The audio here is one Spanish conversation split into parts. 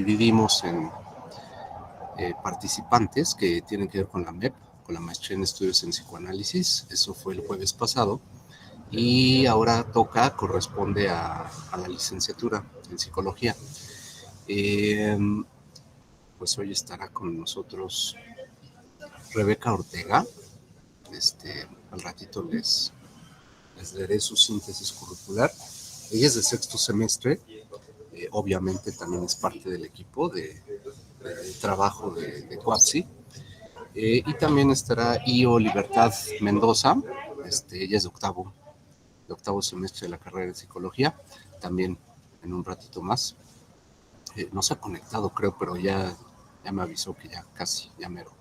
dividimos en participantes que tienen que ver con la MEP, con la Maestría en Estudios en Psicoanálisis. Eso fue el jueves pasado. Y ahora corresponde a la licenciatura en Psicología. Pues hoy estará con nosotros Rebeca Ortega. Al ratito les daré su síntesis curricular. Ella es de sexto semestre, obviamente también es parte del equipo de trabajo de Coapsi. Y también estará Io Libertad Mendoza, ella es de octavo semestre de la carrera de Psicología, también en un ratito más. No se ha conectado, creo, pero ya me avisó que ya casi, ya mero.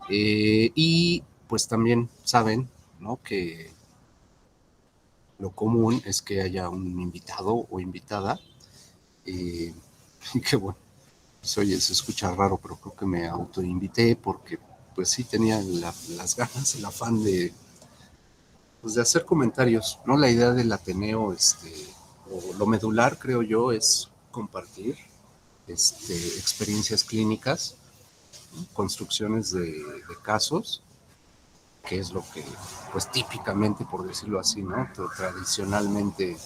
Y pues también saben, ¿no?, que lo común es que haya un invitado o invitada, y que bueno, pues oye, se escucha raro, pero creo que me autoinvité porque pues sí tenía las ganas, el afán de hacer comentarios, ¿no? La idea del Ateneo, o lo medular, creo yo, es compartir experiencias clínicas, ¿no?, construcciones de casos, que es lo que, pues típicamente, por decirlo así, ¿no?, tradicionalmente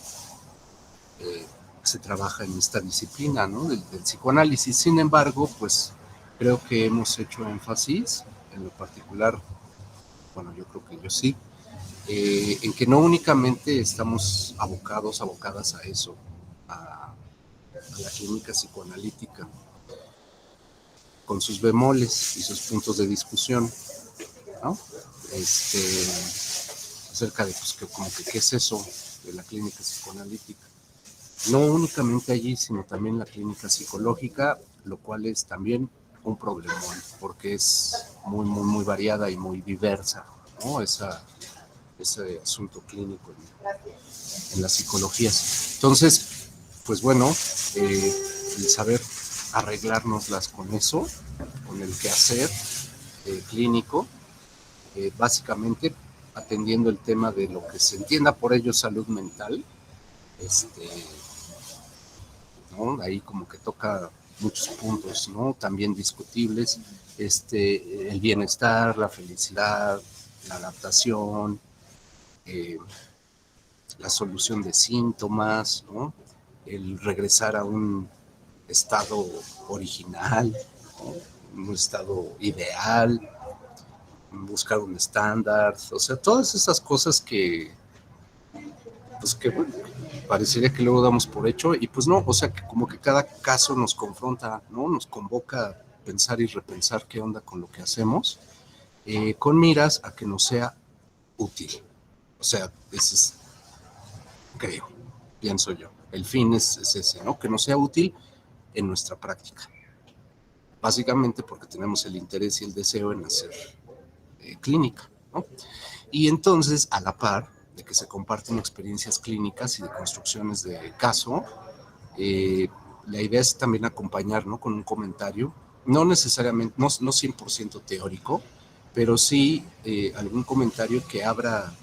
se trabaja en esta disciplina, ¿no?, del psicoanálisis. Sin embargo, pues creo que hemos hecho énfasis, en lo particular, bueno, yo creo que yo sí, en que no únicamente estamos abocadas a eso, a la clínica psicoanalítica, con sus bemoles y sus puntos de discusión, ¿no? Acerca de, pues, qué es eso de la clínica psicoanalítica. No únicamente allí, sino también la clínica psicológica, lo cual es también un problemón, porque es muy, muy, muy variada y muy diversa, ¿no?, ese asunto clínico en las psicologías. Entonces, pues bueno, el saber arreglárnoslas con eso, con el quehacer clínico, básicamente atendiendo el tema de lo que se entienda por ello salud mental, ¿no? Ahí como que toca muchos puntos, ¿no?, también discutibles, el bienestar, la felicidad, la adaptación, la solución de síntomas, ¿no?, el regresar a un estado original, ¿no?, un estado ideal, buscar un estándar, o sea, todas esas cosas que, pues que bueno, parecería que luego damos por hecho, y pues no, o sea, que como que cada caso nos confronta, ¿no?, nos convoca a pensar y repensar qué onda con lo que hacemos, con miras a que nos sea útil. O sea, ese es, creo, pienso yo, el fin es ese, ¿no?, que nos sea útil en nuestra práctica. Básicamente porque tenemos el interés y el deseo en hacer clínica, ¿no? Y entonces, a la par de que se comparten experiencias clínicas y de construcciones de caso, la idea es también acompañar, ¿no?, con un comentario, no necesariamente, no 100% teórico, pero sí algún comentario que abra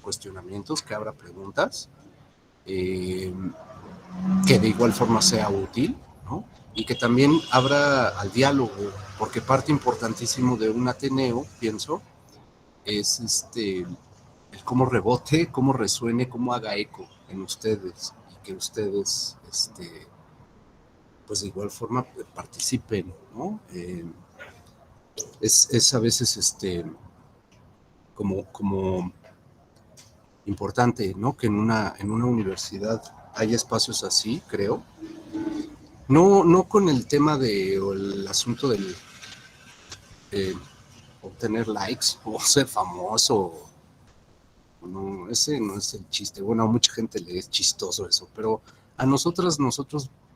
cuestionamientos, que abra preguntas, que de igual forma sea útil, ¿no?, y que también abra al diálogo, porque parte importantísimo de un Ateneo, pienso, es el cómo rebote, cómo resuene, cómo haga eco en ustedes, y que ustedes, pues de igual forma participen, ¿no? Es a veces como importante, ¿no?, que en una universidad haya espacios así, creo. No con el tema o el asunto del obtener likes o ser famoso. No, ese no es el chiste. Bueno, a mucha gente le es chistoso eso, pero a nosotros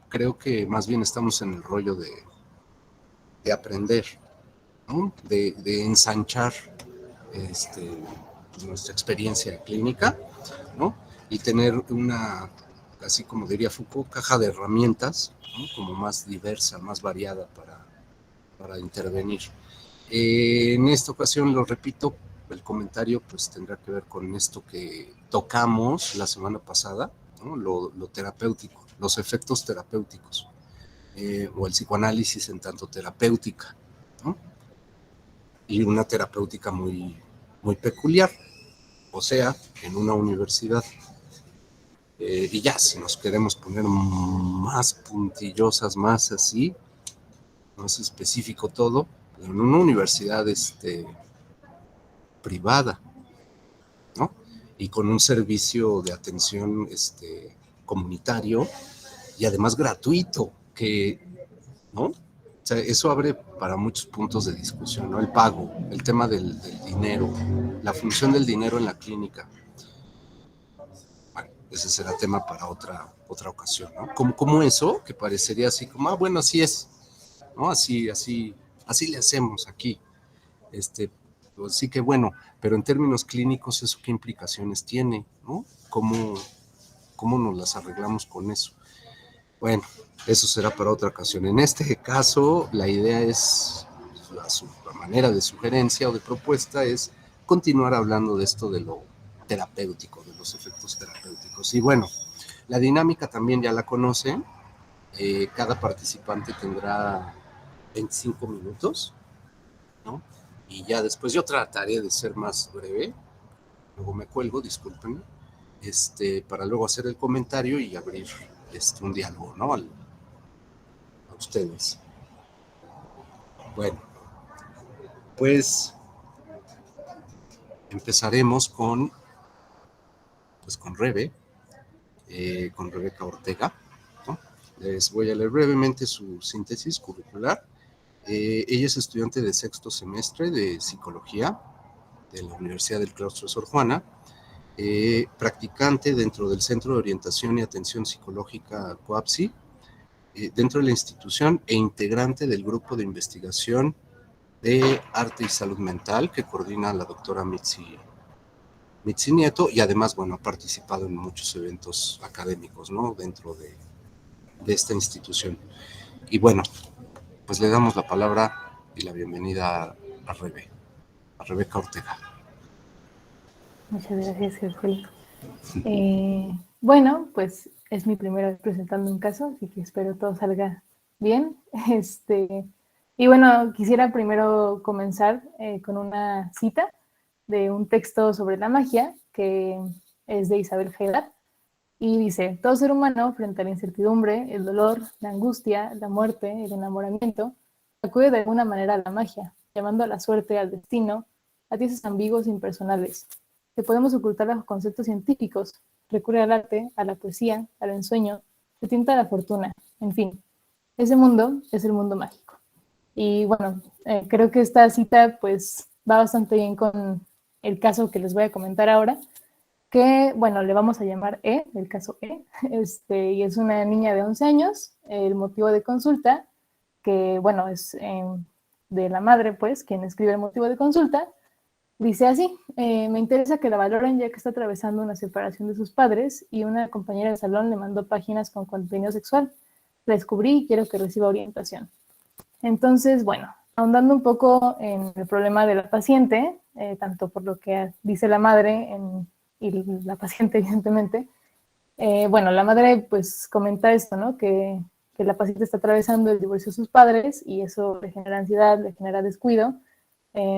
creo que más bien estamos en el rollo de aprender, ¿no?, de ensanchar nuestra experiencia clínica, ¿no?, y tener una, así como diría Foucault, caja de herramientas, ¿no?, como más diversa, más variada para intervenir. En esta ocasión, lo repito, el comentario pues tendrá que ver con esto que tocamos la semana pasada, ¿no?, lo terapéutico, los efectos terapéuticos. o el psicoanálisis en tanto terapéutica, ¿no? Y una terapéutica muy, muy peculiar, o sea, en una universidad. Y ya, si nos queremos poner más puntillosas, más así, más específico todo, en una universidad privada, ¿no? Y con un servicio de atención comunitario y además gratuito, que, ¿no? O sea, eso abre para muchos puntos de discusión, ¿no? El pago, el tema del dinero, la función del dinero en la clínica. Bueno, ese será tema para otra ocasión, ¿no? Como eso, que parecería así como, bueno, así es, ¿no? Así le hacemos aquí. Pues sí que bueno, pero en términos clínicos, ¿eso qué implicaciones tiene, ¿no? ¿Cómo nos las arreglamos con eso? Bueno, eso será para otra ocasión. En este caso, la idea es, la manera de sugerencia o de propuesta es continuar hablando de esto de lo terapéutico, de los efectos terapéuticos. Y bueno, la dinámica también ya la conocen. Cada participante tendrá 25 minutos, ¿no? Y ya después yo trataré de ser más breve. Luego me cuelgo, discúlpenme, para luego hacer el comentario y abrir un diálogo, ¿no? A ustedes. Bueno, pues empezaremos con Rebeca Ortega, ¿no? Les voy a leer brevemente su síntesis curricular. Ella es estudiante de sexto semestre de psicología de la Universidad del Claustro de Sor Juana, practicante dentro del Centro de Orientación y Atención Psicológica COAPSI, dentro de la institución e integrante del grupo de investigación de arte y salud mental que coordina la doctora Mitzi Nieto, y además, bueno, ha participado en muchos eventos académicos, ¿no? Dentro de esta institución. Y bueno, pues le damos la palabra y la bienvenida a Rebeca Ortega. Muchas gracias, Gergely. Bueno, pues es mi primera vez presentando un caso, así que espero todo salga bien. Y bueno, quisiera primero comenzar con una cita de un texto sobre la magia, que es de Isabel Haydar, y dice: todo ser humano, frente a la incertidumbre, el dolor, la angustia, la muerte, el enamoramiento, acude de alguna manera a la magia, llamando a la suerte, al destino, a dioses ambiguos e impersonales, que podemos ocultar bajo conceptos científicos, recurre al arte, a la poesía, al ensueño, se tienta a la fortuna, en fin. Ese mundo es el mundo mágico. Y bueno, creo que esta cita pues va bastante bien con el caso que les voy a comentar ahora, que, bueno, le vamos a llamar E, el caso E, y es una niña de 11 años. El motivo de consulta, que, bueno, es de la madre, pues, quien escribe el motivo de consulta, dice así: me interesa que la valoren ya que está atravesando una separación de sus padres y una compañera de salón le mandó páginas con contenido sexual. La descubrí y quiero que reciba orientación. Entonces, bueno, ahondando un poco en el problema de la paciente, tanto por lo que dice la madre y la paciente, evidentemente, bueno, la madre pues comenta esto, ¿no? Que la paciente está atravesando el divorcio de sus padres y eso le genera ansiedad, le genera descuido.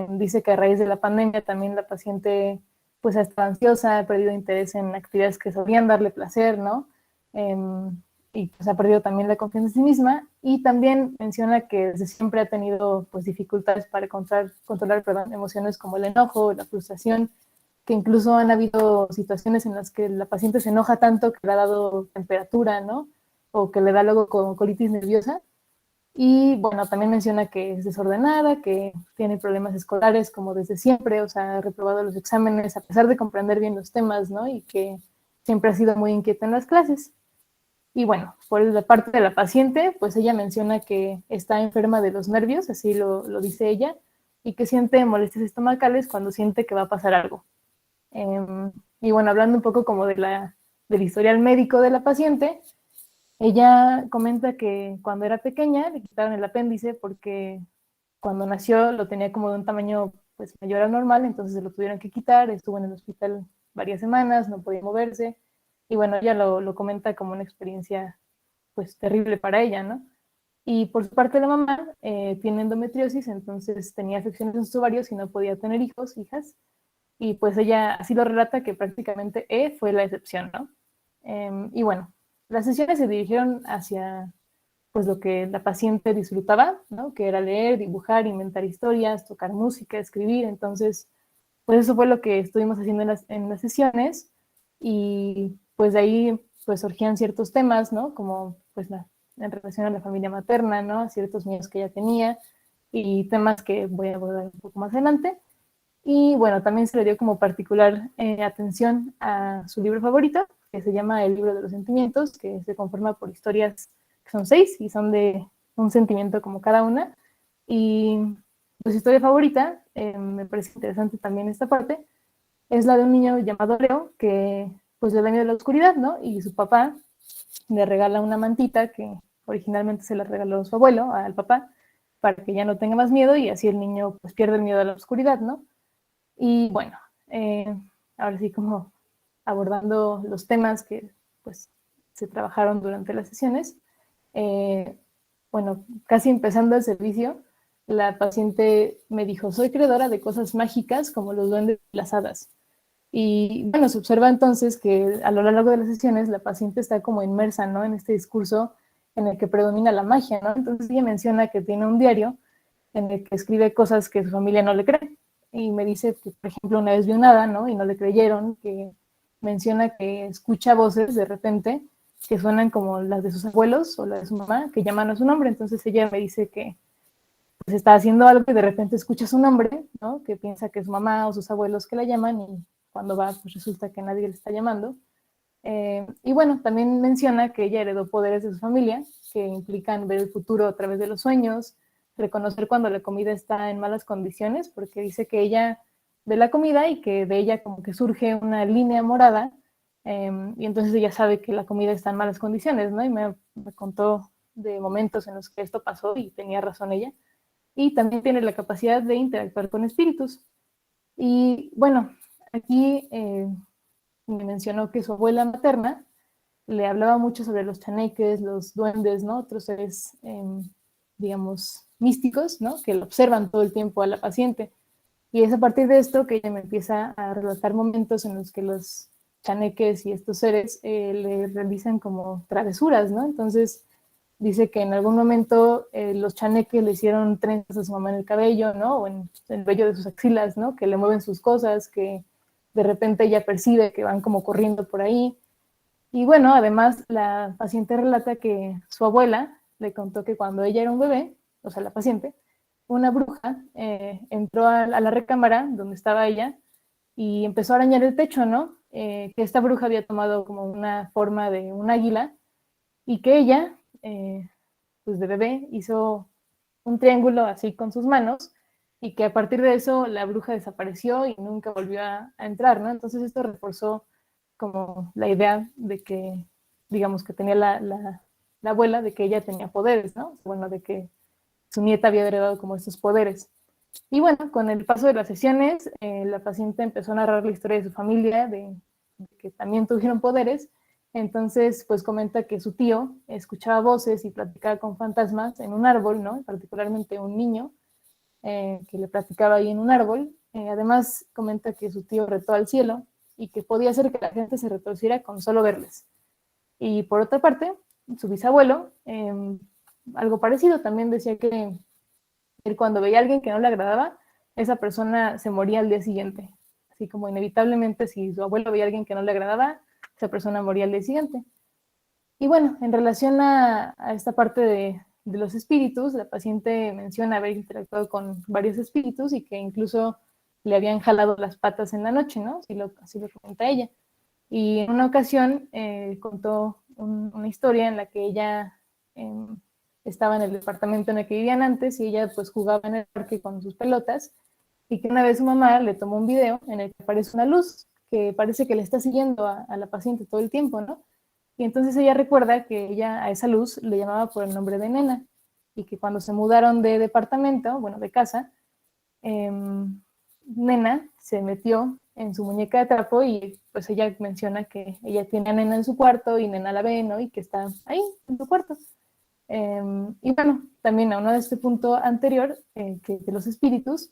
Dice que a raíz de la pandemia también la paciente pues ha estado ansiosa, ha perdido interés en actividades que solían darle placer, ¿no? Eh, y pues ha perdido también la confianza en sí misma, y también menciona que desde siempre ha tenido pues dificultades para controlar emociones como el enojo, la frustración, que incluso han habido situaciones en las que la paciente se enoja tanto que le ha dado temperatura, ¿no? O que le da luego con colitis nerviosa. Y bueno, también menciona que es desordenada, que tiene problemas escolares como desde siempre, o sea, ha reprobado los exámenes a pesar de comprender bien los temas, ¿no? Y que siempre ha sido muy inquieta en las clases. Y bueno, por la parte de la paciente, pues ella menciona que está enferma de los nervios, así lo dice ella, y que siente molestias estomacales cuando siente que va a pasar algo. Y bueno, hablando un poco como del historial médico de la paciente, ella comenta que cuando era pequeña le quitaron el apéndice porque cuando nació lo tenía como de un tamaño pues mayor al normal, entonces se lo tuvieron que quitar, estuvo en el hospital varias semanas, no podía moverse, y bueno, ella lo comenta como una experiencia pues terrible para ella, ¿no? Y por su parte la mamá tiene endometriosis, entonces tenía afecciones en sus ovarios y no podía tener hijos, hijas. Y pues ella así lo relata, que prácticamente E fue la excepción, ¿no? Y bueno, las sesiones se dirigieron hacia pues lo que la paciente disfrutaba, ¿no? Que era leer, dibujar, inventar historias, tocar música, escribir. Entonces, pues eso fue lo que estuvimos haciendo en las sesiones, y pues de ahí pues surgían ciertos temas, ¿no? Como pues en relación a la familia materna, ¿no? A ciertos miedos que ella tenía y temas que voy a abordar un poco más adelante. Y bueno, también se le dio como particular atención a su libro favorito, que se llama El libro de los sentimientos, que se conforma por historias que son 6 y son de un sentimiento como cada una. Y pues, su historia favorita, me parece interesante también esta parte, es la de un niño llamado Leo que pues le da miedo a la oscuridad, ¿no? Y su papá le regala una mantita que originalmente se la regaló su abuelo al papá para que ya no tenga más miedo, y así el niño pues pierde el miedo a la oscuridad, ¿no? Y bueno, ahora sí como abordando los temas que pues se trabajaron durante las sesiones, eh, bueno, casi empezando el servicio, la paciente me dijo: soy creadora de cosas mágicas como los duendes y las hadas. Y bueno, se observa entonces que a lo largo de las sesiones la paciente está como inmersa, ¿no? En este discurso en el que predomina la magia, ¿no? Entonces ella menciona que tiene un diario en el que escribe cosas que su familia no le cree. Y me dice que, por ejemplo, una vez vio un hada, ¿no? Y no le creyeron, que menciona que escucha voces de repente que suenan como las de sus abuelos o las de su mamá, que llaman a su nombre. Entonces ella me dice que pues está haciendo algo y de repente escucha su nombre, ¿no? Que piensa que es su mamá o sus abuelos que la llaman, y cuando va, pues resulta que nadie le está llamando. Y bueno, también menciona que ella heredó poderes de su familia, que implican ver el futuro a través de los sueños, reconocer cuando la comida está en malas condiciones, porque dice que ella ve la comida y que de ella como que surge una línea morada, y entonces ella sabe que la comida está en malas condiciones, ¿no? Y me contó de momentos en los que esto pasó y tenía razón ella. Y también tiene la capacidad de interactuar con espíritus. Y bueno, aquí me mencionó que su abuela materna le hablaba mucho sobre los chaneques, los duendes, ¿no? Otros seres, digamos, místicos, ¿no? Que lo observan todo el tiempo a la paciente. Y es a partir de esto que ella me empieza a relatar momentos en los que los chaneques y estos seres le realizan como travesuras, ¿no? Entonces dice que en algún momento los chaneques le hicieron trenzas a su mamá en el cabello, ¿no? O en el vello de sus axilas, ¿no? Que le mueven sus cosas, que de repente ella percibe que van como corriendo por ahí. Y bueno, además la paciente relata que su abuela le contó que cuando ella era un bebé, o sea, la paciente, una bruja entró a la recámara donde estaba ella y empezó a arañar el techo, ¿no? Que esta bruja había tomado como una forma de un águila, y que ella, pues de bebé, hizo un triángulo así con sus manos, y que a partir de eso la bruja desapareció y nunca volvió a entrar, ¿no? Entonces esto reforzó como la idea de que, digamos, que tenía la abuela, de que ella tenía poderes, ¿no? Bueno, de que su nieta había heredado como estos poderes. Y bueno, con el paso de las sesiones, la paciente empezó a narrar la historia de su familia, de que también tuvieron poderes. Entonces, pues comenta que su tío escuchaba voces y platicaba con fantasmas en un árbol, ¿no? Particularmente un niño que le platicaba ahí en un árbol. Además, comenta que su tío retó al cielo y que podía hacer que la gente se retorciera con solo verles. Y por otra parte, su bisabuelo, algo parecido, también decía que él cuando veía a alguien que no le agradaba, esa persona se moría al día siguiente. Así como inevitablemente, si su abuelo veía a alguien que no le agradaba, esa persona moría al día siguiente. Y bueno, en relación a esta parte de los espíritus, la paciente menciona haber interactuado con varios espíritus y que incluso le habían jalado las patas en la noche, ¿no? Así lo comenta ella. Y en una ocasión contó una historia en la que ella estaba en el departamento en el que vivían antes, y ella pues jugaba en el parque con sus pelotas, y que una vez su mamá le tomó un video en el que aparece una luz que parece que le está siguiendo a la paciente todo el tiempo, ¿no? Y entonces ella recuerda que ella a esa luz le llamaba por el nombre de Nena, y que cuando se mudaron de departamento, bueno, de casa, eh, Nena se metió en su muñeca de trapo, y pues ella menciona que ella tiene a Nena en su cuarto y Nena la ve, ¿no? Y que está ahí en su cuarto. Y bueno, también a uno de este punto anterior, que de los espíritus,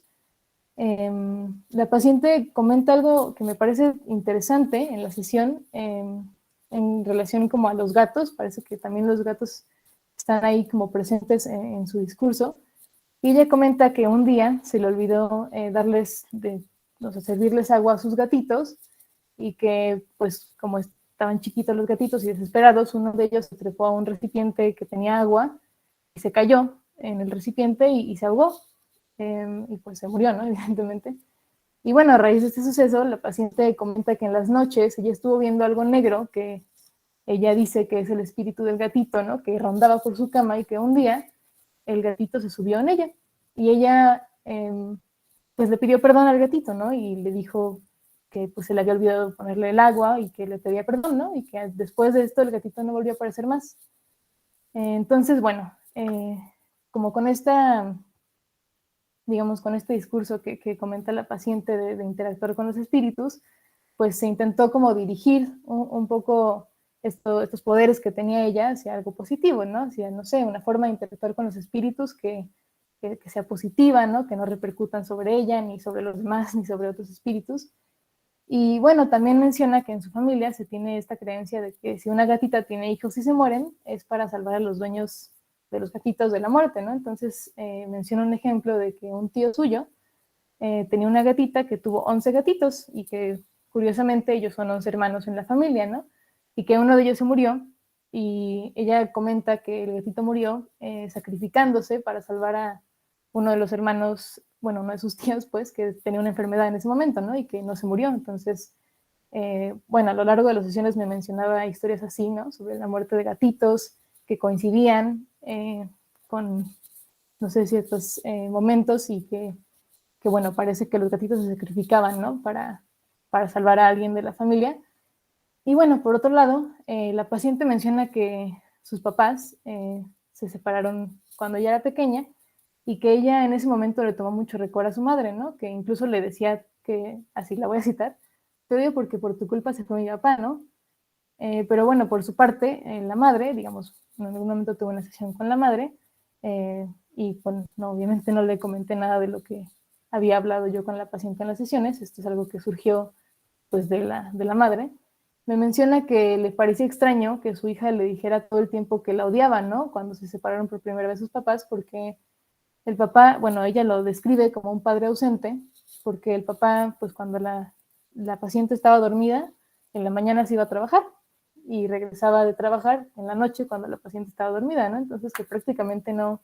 la paciente comenta algo que me parece interesante en la sesión, en relación como a los gatos. Parece que también los gatos están ahí como presentes en su discurso. Y ella comenta que un día se le olvidó o sea, servirles agua a sus gatitos, y que pues como estaban chiquitos los gatitos y desesperados, uno de ellos se trepó a un recipiente que tenía agua y se cayó en el recipiente y se ahogó, y pues se murió, ¿no? Evidentemente. Y bueno, a raíz de este suceso, la paciente comenta que en las noches ella estuvo viendo algo negro que ella dice que es el espíritu del gatito, ¿no? Que rondaba por su cama, y que un día el gatito se subió en ella y ella pues le pidió perdón al gatito, ¿no? Y le dijo que pues se le había olvidado ponerle el agua y que le pedía perdón, ¿no? Y que después de esto el gatito no volvió a aparecer más. Entonces, bueno, como con esta, digamos, con este discurso que comenta la paciente de interactuar con los espíritus, pues se intentó como dirigir un poco estos poderes que tenía ella hacia algo positivo, ¿no? Hacia, no sé, una forma de interactuar con los espíritus que sea positiva, ¿no? Que no repercutan sobre ella, ni sobre los demás, ni sobre otros espíritus. Y bueno, también menciona que en su familia se tiene esta creencia de que si una gatita tiene hijos y se mueren, es para salvar a los dueños de los gatitos de la muerte, ¿no? Entonces menciona un ejemplo de que un tío suyo tenía una gatita que tuvo 11 gatitos, y que curiosamente ellos son 11 hermanos en la familia, ¿no? Y que uno de ellos se murió, y ella comenta que el gatito murió sacrificándose para salvar a uno de los hermanos, bueno, uno de sus tíos, pues, que tenía una enfermedad en ese momento, ¿no? Y que no se murió. Entonces, bueno, a lo largo de las sesiones me mencionaba historias así, ¿no? Sobre la muerte de gatitos que coincidían con, no sé, ciertos momentos, y que, bueno, parece que los gatitos se sacrificaban, ¿no? Para salvar a alguien de la familia. Y bueno, por otro lado, la paciente menciona que sus papás se separaron cuando ella era pequeña, y que ella en ese momento le tomó mucho rencor a su madre, ¿no? Que incluso le decía que, así la voy a citar, te odio porque por tu culpa se fue mi papá, ¿no? Pero bueno, por su parte, la madre, digamos, en algún momento tuve una sesión con la madre, y bueno, no, obviamente no le comenté nada de lo que había hablado yo con la paciente en las sesiones. Esto es algo que surgió pues de la madre. Me menciona que le parecía extraño que su hija le dijera todo el tiempo que la odiaba, ¿no? Cuando se separaron por primera vez sus papás, porque el papá, bueno, ella lo describe como un padre ausente, porque el papá, pues cuando la paciente estaba dormida, en la mañana se iba a trabajar y regresaba de trabajar en la noche cuando la paciente estaba dormida, ¿no? Entonces que prácticamente no,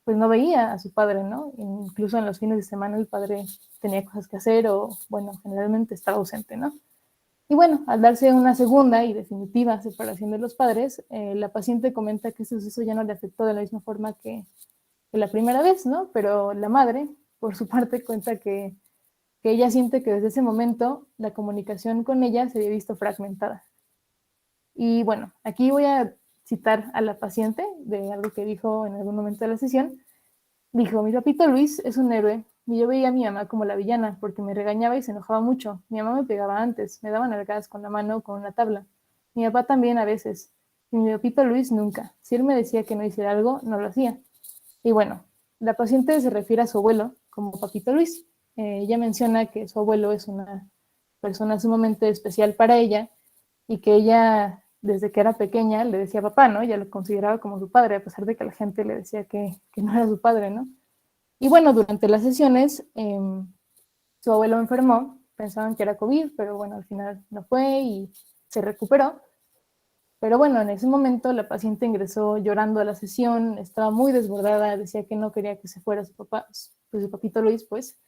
pues no veía a su padre, ¿no? Incluso en los fines de semana el padre tenía cosas que hacer, o, bueno, generalmente estaba ausente, ¿no? Y bueno, al darse una segunda y definitiva separación de los padres, la paciente comenta que ese suceso ya no le afectó de la misma forma que la primera vez, ¿no? Pero la madre, por su parte, cuenta que ella siente que desde ese momento la comunicación con ella se había visto fragmentada. Y bueno, aquí voy a citar a la paciente de algo que dijo en algún momento de la sesión. Dijo, mi papito Luis es un héroe, y yo veía a mi mamá como la villana, porque me regañaba y se enojaba mucho. Mi mamá me pegaba antes, me daba nalgadas con la mano o con una tabla. Mi papá también a veces, y mi papito Luis nunca. Si él me decía que no hiciera algo, no lo hacía. Y bueno, la paciente se refiere a su abuelo como papito Luis. Ella menciona que su abuelo es una persona sumamente especial para ella, y que ella, desde que era pequeña, le decía papá, ¿no? Ella lo consideraba como su padre, a pesar de que la gente le decía que no era su padre, ¿no? Y bueno, durante las sesiones, su abuelo enfermó, pensaban que era COVID, pero bueno, al final no fue y se recuperó. Pero bueno, en ese momento la paciente ingresó llorando a la sesión, estaba muy desbordada, decía que no quería que se fuera su papá, pues su papito Luis, pues.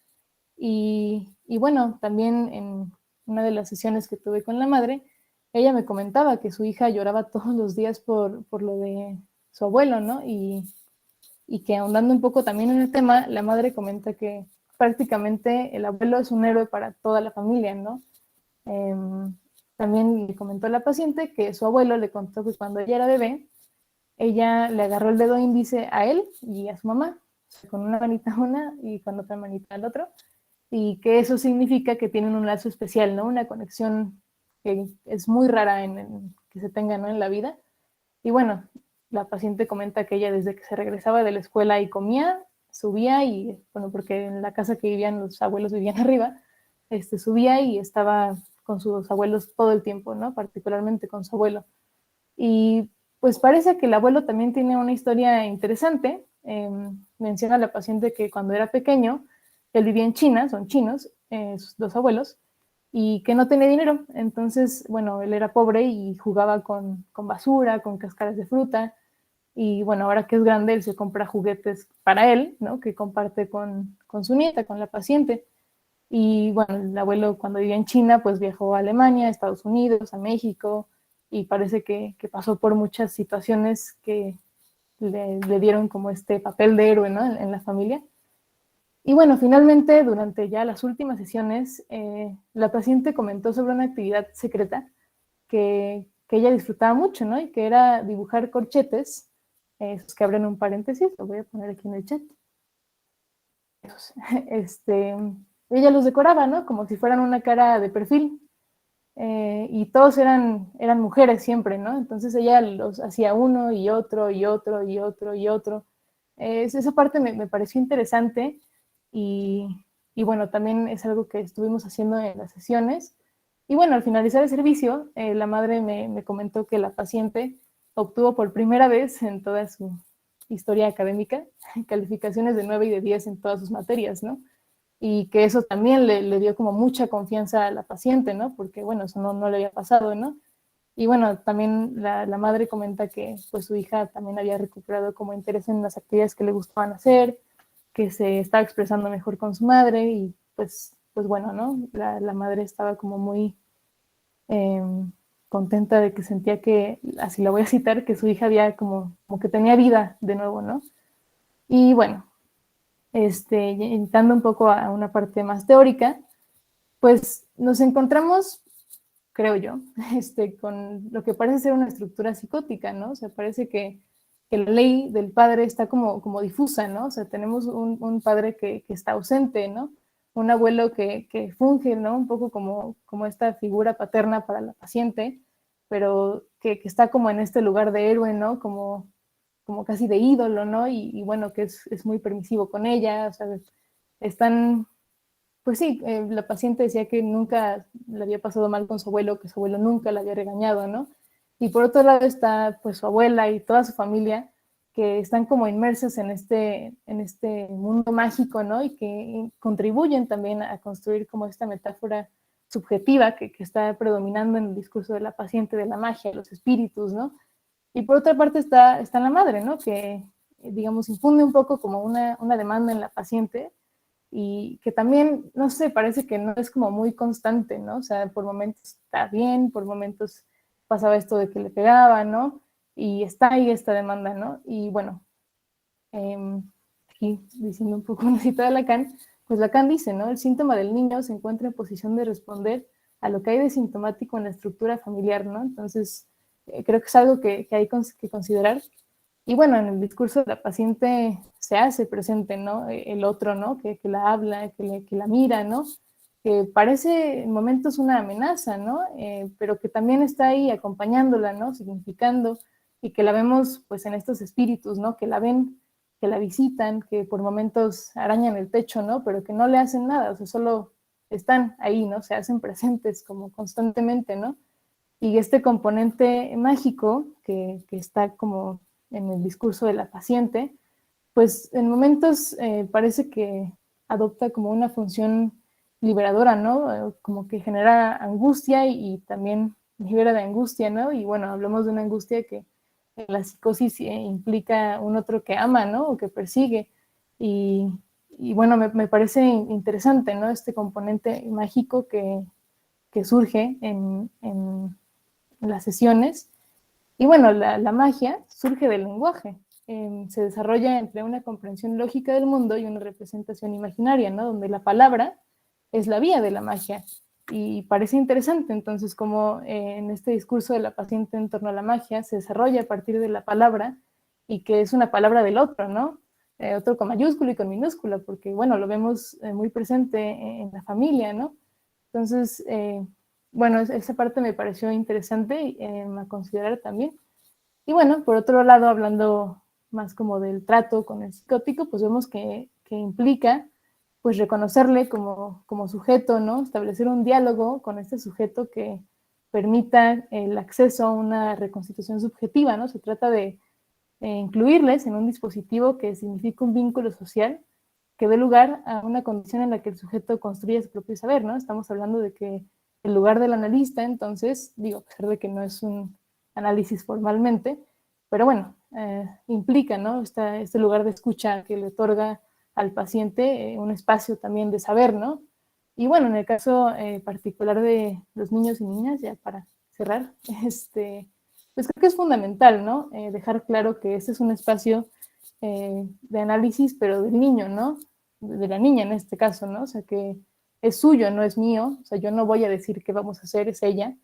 Y bueno, también en una de las sesiones que tuve con la madre, ella me comentaba que su hija lloraba todos los días por lo de su abuelo, ¿no? Y que ahondando un poco también en el tema, la madre comenta que prácticamente el abuelo es un héroe para toda la familia, ¿no? Eh, También le comentó a la paciente que su abuelo le contó que cuando ella era bebé, ella le agarró el dedo índice a él y a su mamá, con una manita una y con otra manita al otro, y que eso significa que tienen un lazo especial, ¿no? Una conexión que es muy rara que se tenga, ¿no? En la vida. Y bueno, la paciente comenta que ella desde que se regresaba de la escuela y comía, subía y, bueno, porque en la casa que vivían los abuelos vivían arriba, subía y estaba con sus abuelos todo el tiempo, ¿no? Particularmente con su abuelo. Y pues parece que el abuelo también tiene una historia interesante. Menciona a la paciente que cuando era pequeño, él vivía en China, son chinos, sus dos abuelos, y que no tenía dinero. Entonces, bueno, él era pobre y jugaba con basura, con cáscaras de fruta. Y bueno, ahora que es grande, él se compra juguetes para él, ¿no? Que comparte con su nieta, con la paciente. Y bueno, el abuelo cuando vivía en China, pues viajó a Alemania, a Estados Unidos, a México, y parece que pasó por muchas situaciones que le dieron como este papel de héroe, ¿no? En la familia. Y bueno, finalmente, durante ya las últimas sesiones, la paciente comentó sobre una actividad secreta que ella disfrutaba mucho, ¿no? Y que era dibujar corchetes, esos que abren un paréntesis, lo voy a poner aquí en el chat. Este, ella los decoraba, ¿no? Como si fueran una cara de perfil. Y todos eran mujeres siempre, ¿no? Entonces ella los hacía uno y otro y otro y otro y otro. Esa parte me pareció interesante y, y, bueno, también es algo que estuvimos haciendo en las sesiones. Y bueno, al finalizar el servicio, la madre me comentó que la paciente obtuvo por primera vez en toda su historia académica calificaciones de 9 y de 10 en todas sus materias, ¿no? Y que eso también le dio como mucha confianza a la paciente, ¿no? Porque, bueno, eso no le había pasado, ¿no? Y bueno, también la madre comenta que pues su hija también había recuperado como interés en las actividades que le gustaban hacer, que se estaba expresando mejor con su madre y pues bueno, ¿no? La madre estaba como muy eh, contenta de que sentía que, así la voy a citar, que su hija había como que tenía vida de nuevo, ¿no? Y bueno, entrando un poco a una parte más teórica, pues nos encontramos, creo yo, con lo que parece ser una estructura psicótica, ¿no? O sea, parece que la ley del padre está como difusa, ¿no? O sea, tenemos un padre que está ausente, ¿no? Un abuelo que funge, ¿no? Un poco como esta figura paterna para la paciente, pero que está como en este lugar de héroe, ¿no? Como casi de ídolo, ¿no? Y bueno, que es muy permisivo con ella, o sea, están, pues sí, la paciente decía que nunca le había pasado mal con su abuelo, que su abuelo nunca la había regañado, ¿no? Y por otro lado está pues su abuela y toda su familia que están como inmersas en este mundo mágico, ¿no? Y que contribuyen también a construir como esta metáfora subjetiva que está predominando en el discurso de la paciente, de la magia, los espíritus, ¿no? Y por otra parte está la madre, ¿no? Que, digamos, infunde un poco como una demanda en la paciente y que también, no sé, parece que no es como muy constante, ¿no? O sea, por momentos está bien, por momentos pasaba esto de que le pegaba, ¿no? Y está ahí esta demanda, ¿no? Y bueno, aquí diciendo un poco una cita de Lacan, pues Lacan dice, ¿no? El síntoma del niño se encuentra en posición de responder a lo que hay de sintomático en la estructura familiar, ¿no? Entonces, creo que es algo que hay que considerar. Y bueno, en el discurso de la paciente se hace presente, ¿no? El otro, ¿no? Que la habla, que la mira, ¿no? Que parece en momentos una amenaza, ¿no? Pero que también está ahí acompañándola, ¿no? Significando, y que la vemos pues en estos espíritus, ¿no? Que la ven, que la visitan, que por momentos arañan el techo, ¿no? Pero que no le hacen nada, o sea, solo están ahí, ¿no? Se hacen presentes como constantemente, ¿no? Y este componente mágico que está como en el discurso de la paciente, pues en momentos parece que adopta como una función liberadora, ¿no? Como que genera angustia y también libera de angustia, ¿no? Y bueno, hablamos de una angustia que en la psicosis implica un otro que ama, ¿no? O que persigue. Y, y bueno, me parece interesante, ¿no? Este componente mágico que surge en las sesiones. Y bueno, la magia surge del lenguaje. Se desarrolla entre una comprensión lógica del mundo y una representación imaginaria, ¿no? Donde la palabra es la vía de la magia. Y parece interesante, entonces, como en este discurso de la paciente en torno a la magia se desarrolla a partir de la palabra y que es una palabra del otro, ¿no? Otro con mayúscula y con minúscula, porque, bueno, lo vemos muy presente en la familia, ¿no? Entonces, bueno, esa parte me pareció interesante a considerar también. Y bueno, por otro lado, hablando más como del trato con el psicótico, pues vemos que implica pues reconocerle como sujeto, ¿no? Establecer un diálogo con este sujeto que permita el acceso a una reconstitución subjetiva, ¿no? Se trata de incluirles en un dispositivo que significa un vínculo social que dé lugar a una condición en la que el sujeto construye su propio saber, ¿no? Estamos hablando de que el lugar del analista, entonces, digo, a pesar de que no es un análisis formalmente, pero bueno, implica, ¿no? Este lugar de escucha que le otorga al paciente un espacio también de saber, ¿no? Y bueno, en el caso particular de los niños y niñas, ya para cerrar, pues creo que es fundamental, ¿no? Dejar claro que este es un espacio de análisis, pero del niño, ¿no? De la niña en este caso, ¿no? O sea, que es suyo, no es mío, o sea, yo no voy a decir qué vamos a hacer, es ella,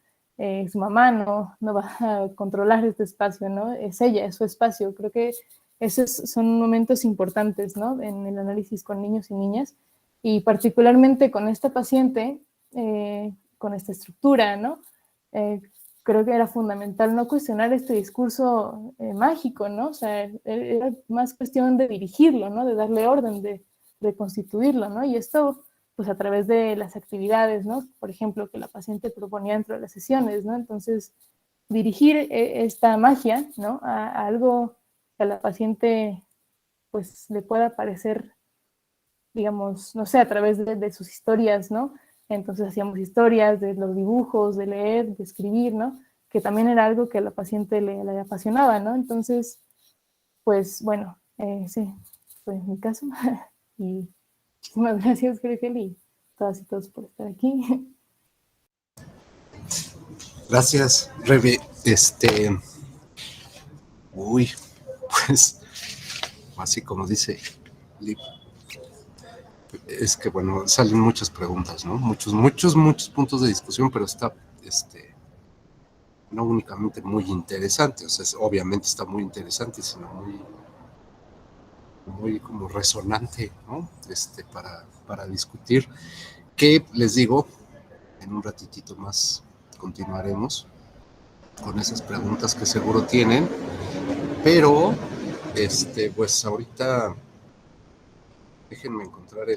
su mamá no va a controlar este espacio, ¿no? Es ella, es su espacio. Creo que esos son momentos importantes, ¿no? En el análisis con niños y niñas, y particularmente con esta paciente, con esta estructura, ¿no? Creo que era fundamental no cuestionar este discurso mágico, ¿no? O sea, era más cuestión de dirigirlo, ¿no? De darle orden, de reconstituirlo, ¿no? Y esto, pues a través de las actividades, ¿no? Por ejemplo, que la paciente proponía dentro de las sesiones, ¿no? Entonces, dirigir esta magia, ¿no? A algo que a la paciente, pues, le pueda parecer, digamos, no sé, a través de sus historias, ¿no? Entonces hacíamos historias de los dibujos, de leer, de escribir, ¿no? Que también era algo que a la paciente le apasionaba, ¿no? Entonces, pues bueno, sí, fue mi caso. Y muchísimas gracias, Gretel, y todas y todos por estar aquí. Gracias, Rebe. Uy, pues, así como dice Lip, es que bueno, salen muchas preguntas, ¿no? Muchos puntos de discusión, pero está, no únicamente muy interesante, o sea, obviamente está muy interesante, sino muy como resonante, ¿no? Para discutir. Que les digo, en un ratitito más continuaremos con esas preguntas que seguro tienen, pero, pues ahorita déjenme encontrar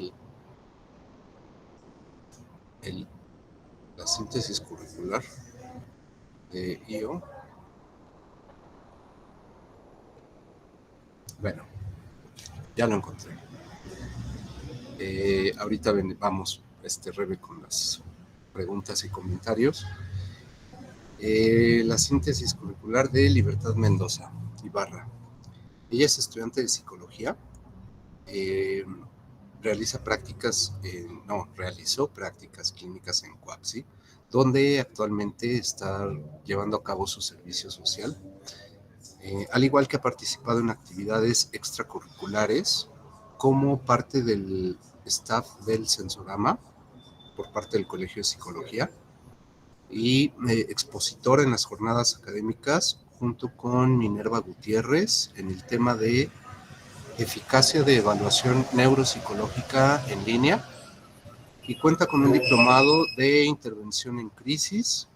la síntesis curricular de IO. Bueno, ya lo encontré. Ahorita vamos, Rebe, con las preguntas y comentarios. La síntesis curricular de Libertad Mendoza Ibarra. Ella es estudiante de psicología. Realizó prácticas clínicas en Coapsi, donde actualmente está llevando a cabo su servicio social, al igual que ha participado en actividades extracurriculares como parte del staff del Sensorama por parte del Colegio de Psicología y expositora en las jornadas académicas junto con Minerva Gutiérrez en el tema de eficacia de evaluación neuropsicológica en línea, y cuenta con un diplomado de intervención en crisis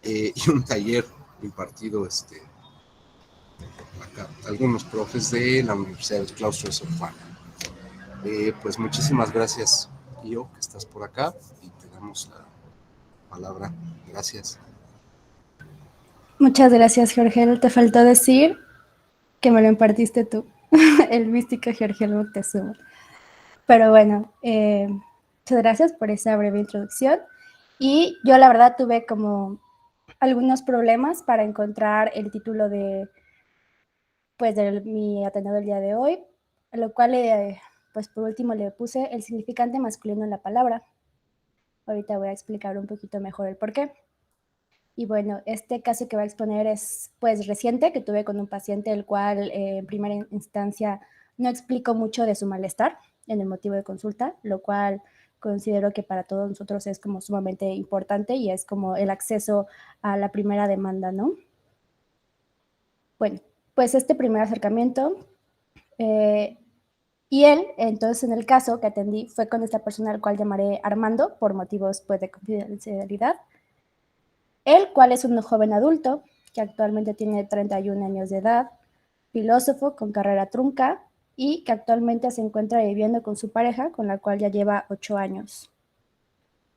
y un taller impartido acá, algunos profes de la Universidad del Claustro de Sor Juana. Pues muchísimas gracias, Io, que estás por acá, y te damos la palabra. Gracias. Muchas gracias, Jorge. Te faltó decir que me lo impartiste tú, el místico Jorge Moctezuma. Pero bueno, muchas gracias por esa breve introducción. Y yo la verdad tuve como algunos problemas para encontrar el título de mi Ateneo del día de hoy, a lo cual pues por último le puse el significante masculino en la palabra. Ahorita voy a explicar un poquito mejor el por qué. Y bueno, este caso que voy a exponer es pues reciente, que tuve con un paciente el cual en primera instancia no explicó mucho de su malestar en el motivo de consulta, lo cual considero que para todos nosotros es como sumamente importante y es como el acceso a la primera demanda, ¿no? Bueno, pues este primer acercamiento y él, entonces en el caso que atendí fue con esta persona al cual llamaré Armando por motivos pues de confidencialidad. Él, cual es un joven adulto, que actualmente tiene 31 años de edad, filósofo con carrera trunca y que actualmente se encuentra viviendo con su pareja, con la cual ya lleva 8 años.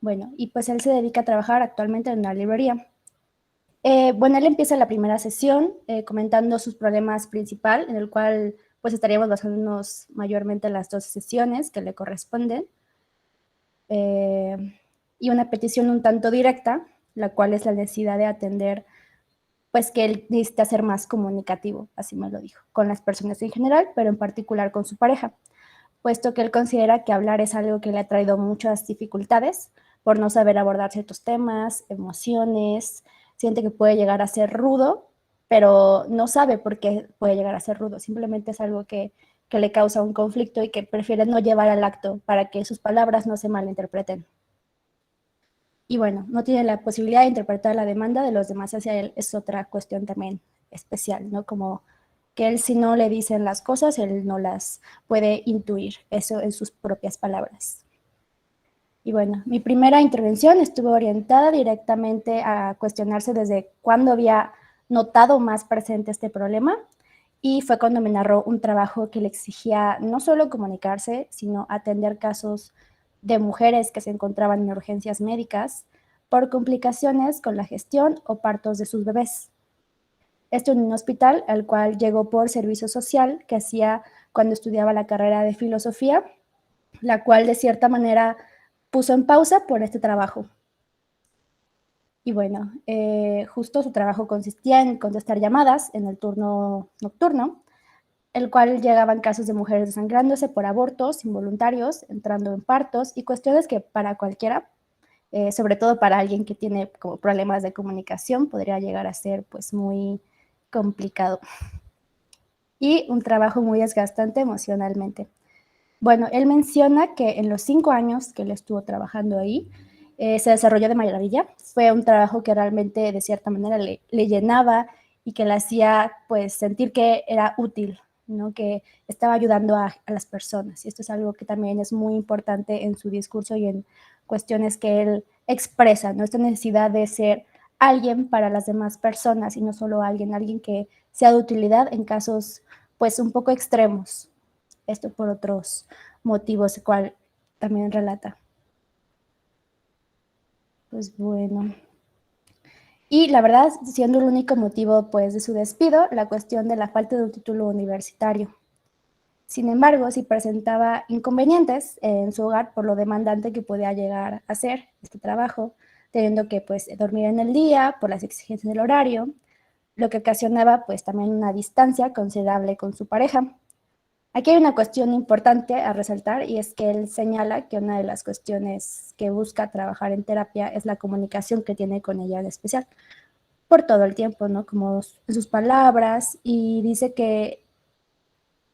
Bueno, y pues él se dedica a trabajar actualmente en una librería. Bueno, él empieza la primera sesión comentando sus problemas principal, en el cual pues estaríamos basándonos mayormente en las 2 sesiones que le corresponden. Y una petición un tanto directa, la cual es la necesidad de atender, pues que él necesita ser más comunicativo, así me lo dijo, con las personas en general, pero en particular con su pareja, puesto que él considera que hablar es algo que le ha traído muchas dificultades por no saber abordar ciertos temas, emociones, siente que puede llegar a ser rudo, pero no sabe por qué puede llegar a ser rudo, simplemente es algo que le causa un conflicto y que prefiere no llevar al acto para que sus palabras no se malinterpreten. Y bueno, no tiene la posibilidad de interpretar la demanda de los demás hacia él, es otra cuestión también especial, ¿no? Como que él si no le dicen las cosas, él no las puede intuir, eso en sus propias palabras. Y bueno, mi primera intervención estuvo orientada directamente a cuestionarse desde cuándo había notado más presente este problema, y fue cuando me narró un trabajo que le exigía no solo comunicarse, sino atender casos de mujeres que se encontraban en urgencias médicas por complicaciones con la gestión o partos de sus bebés. Esto en un hospital al cual llegó por servicio social que hacía cuando estudiaba la carrera de filosofía, la cual de cierta manera puso en pausa por este trabajo. Y bueno, justo su trabajo consistía en contestar llamadas en el turno nocturno, el cual llegaban casos de mujeres desangrándose por abortos involuntarios, entrando en partos y cuestiones que para cualquiera, sobre todo para alguien que tiene como problemas de comunicación, podría llegar a ser pues muy complicado. Y un trabajo muy desgastante emocionalmente. Bueno, él menciona que en los 5 años que él estuvo trabajando ahí, se desarrolló de maravilla. Fue un trabajo que realmente de cierta manera le llenaba y que le hacía pues sentir que era útil, ¿no? Que estaba ayudando a las personas. Y esto es algo que también es muy importante en su discurso y en cuestiones que él expresa, ¿no? Esta necesidad de ser alguien para las demás personas y no solo alguien que sea de utilidad en casos pues un poco extremos. Esto por otros motivos, el cual también relata. Pues bueno. Y la verdad, siendo el único motivo pues de su despido, la cuestión de la falta de un título universitario. Sin embargo, sí presentaba inconvenientes en su hogar por lo demandante que podía llegar a ser este trabajo, teniendo que pues dormir en el día por las exigencias del horario, lo que ocasionaba pues también una distancia considerable con su pareja. Aquí hay una cuestión importante a resaltar y es que él señala que una de las cuestiones que busca trabajar en terapia es la comunicación que tiene con ella en especial, por todo el tiempo, ¿no? Como sus palabras, y dice que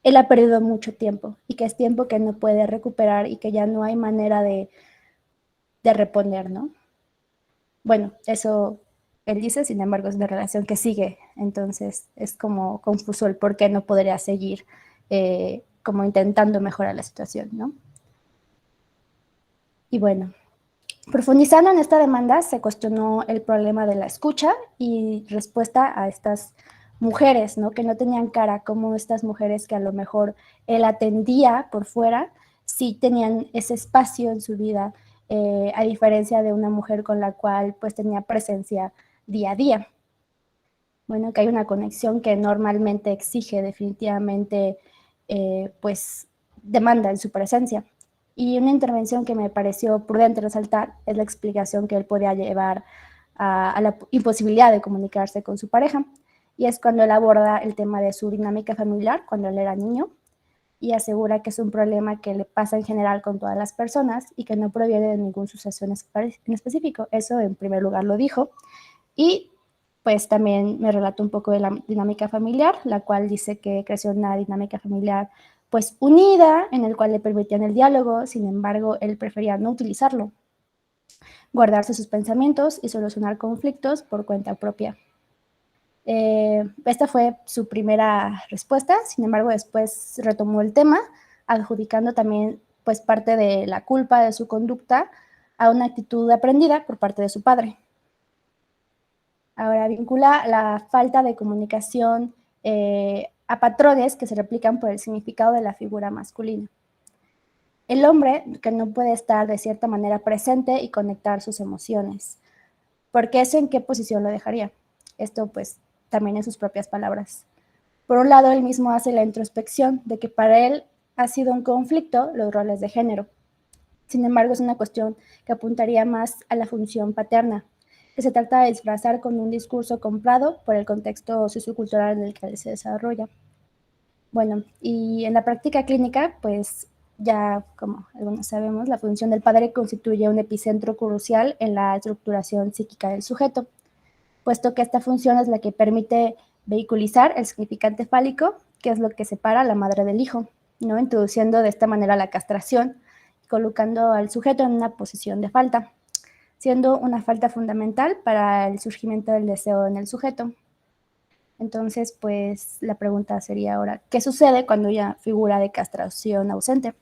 él ha perdido mucho tiempo y que es tiempo que no puede recuperar y que ya no hay manera de reponer, ¿no? Bueno, eso él dice, sin embargo, es una relación que sigue, entonces es como confuso el por qué no podría seguir como intentando mejorar la situación, ¿no? Y bueno, profundizando en esta demanda, se cuestionó el problema de la escucha y respuesta a estas mujeres, ¿no? Que no tenían cara, como estas mujeres que a lo mejor él atendía por fuera, sí tenían ese espacio en su vida, a diferencia de una mujer con la cual pues tenía presencia día a día. Bueno, que hay una conexión que normalmente exige definitivamente pues demanda en su presencia. Y una intervención que me pareció prudente resaltar es la explicación que él podía llevar a la imposibilidad de comunicarse con su pareja, y es cuando él aborda el tema de su dinámica familiar cuando él era niño, y asegura que es un problema que le pasa en general con todas las personas y que no proviene de ningún suceso en específico. Eso en primer lugar lo dijo. Y pues también me relató un poco de la dinámica familiar, la cual dice que creció una dinámica familiar pues unida, en el cual le permitían el diálogo, sin embargo, él prefería no utilizarlo, guardarse sus pensamientos y solucionar conflictos por cuenta propia. Esta fue su primera respuesta, sin embargo, después retomó el tema, adjudicando también pues parte de la culpa de su conducta a una actitud aprendida por parte de su padre. Ahora vincula la falta de comunicación a patrones que se replican por el significado de la figura masculina. El hombre que no puede estar de cierta manera presente y conectar sus emociones. Porque eso, ¿en qué posición lo dejaría? Esto pues también en sus propias palabras. Por un lado, él mismo hace la introspección de que para él ha sido un conflicto los roles de género. Sin embargo, es una cuestión que apuntaría más a la función paterna, que se trata de disfrazar con un discurso comprado por el contexto sociocultural en el que él se desarrolla. Bueno, y en la práctica clínica, pues ya como algunos sabemos, la función del padre constituye un epicentro crucial en la estructuración psíquica del sujeto, puesto que esta función es la que permite vehiculizar el significante fálico, que es lo que separa a la madre del hijo, ¿no? Introduciendo de esta manera la castración, colocando al sujeto en una posición de falta, siendo una falta fundamental para el surgimiento del deseo en el sujeto. Entonces, pues la pregunta sería ahora, ¿qué sucede cuando ya figura de castración ausente?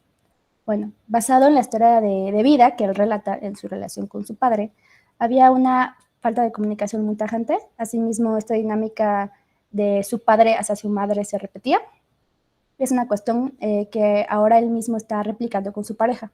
Bueno, basado en la historia de vida que él relata en su relación con su padre, había una falta de comunicación muy tajante. Asimismo, esta dinámica de su padre hacia su madre se repetía. Es una cuestión que ahora él mismo está replicando con su pareja,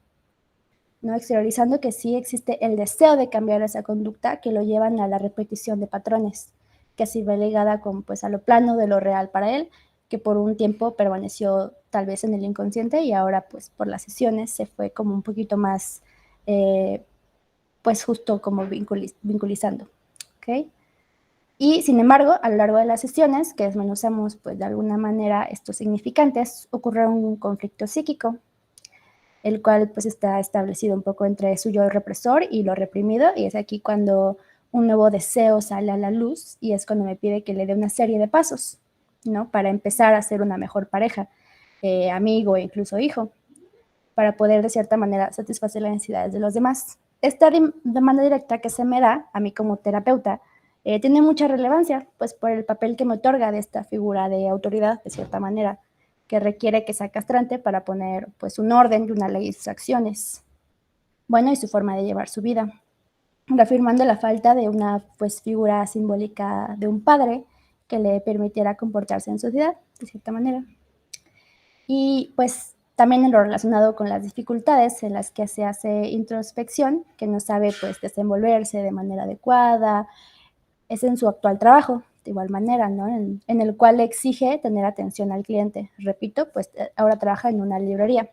¿no? Exteriorizando que sí existe el deseo de cambiar esa conducta que lo llevan a la repetición de patrones, que así va ligada con, pues, a lo plano de lo real para él, que por un tiempo permaneció tal vez en el inconsciente y ahora pues por las sesiones se fue como un poquito más, pues justo como vinculizando, ¿ok? Y sin embargo, a lo largo de las sesiones que desmenuzamos pues de alguna manera estos significantes, ocurre un conflicto psíquico, el cual pues está establecido un poco entre su yo represor y lo reprimido, y es aquí cuando un nuevo deseo sale a la luz y es cuando me pide que le dé una serie de pasos, ¿no? Para empezar a ser una mejor pareja, amigo e incluso hijo, para poder de cierta manera satisfacer las necesidades de los demás. Esta demanda directa que se me da a mí como terapeuta tiene mucha relevancia, pues por el papel que me otorga de esta figura de autoridad, de cierta manera, que requiere que sea castrante para poner pues un orden y una ley de sus acciones, bueno, y su forma de llevar su vida, reafirmando la falta de una pues figura simbólica de un padre que le permitiera comportarse en sociedad, de cierta manera. Y pues también en lo relacionado con las dificultades en las que se hace introspección, que no sabe pues desenvolverse de manera adecuada, es en su actual trabajo, de igual manera, ¿no? En el cual exige tener atención al cliente. Repito, pues ahora trabaja en una librería.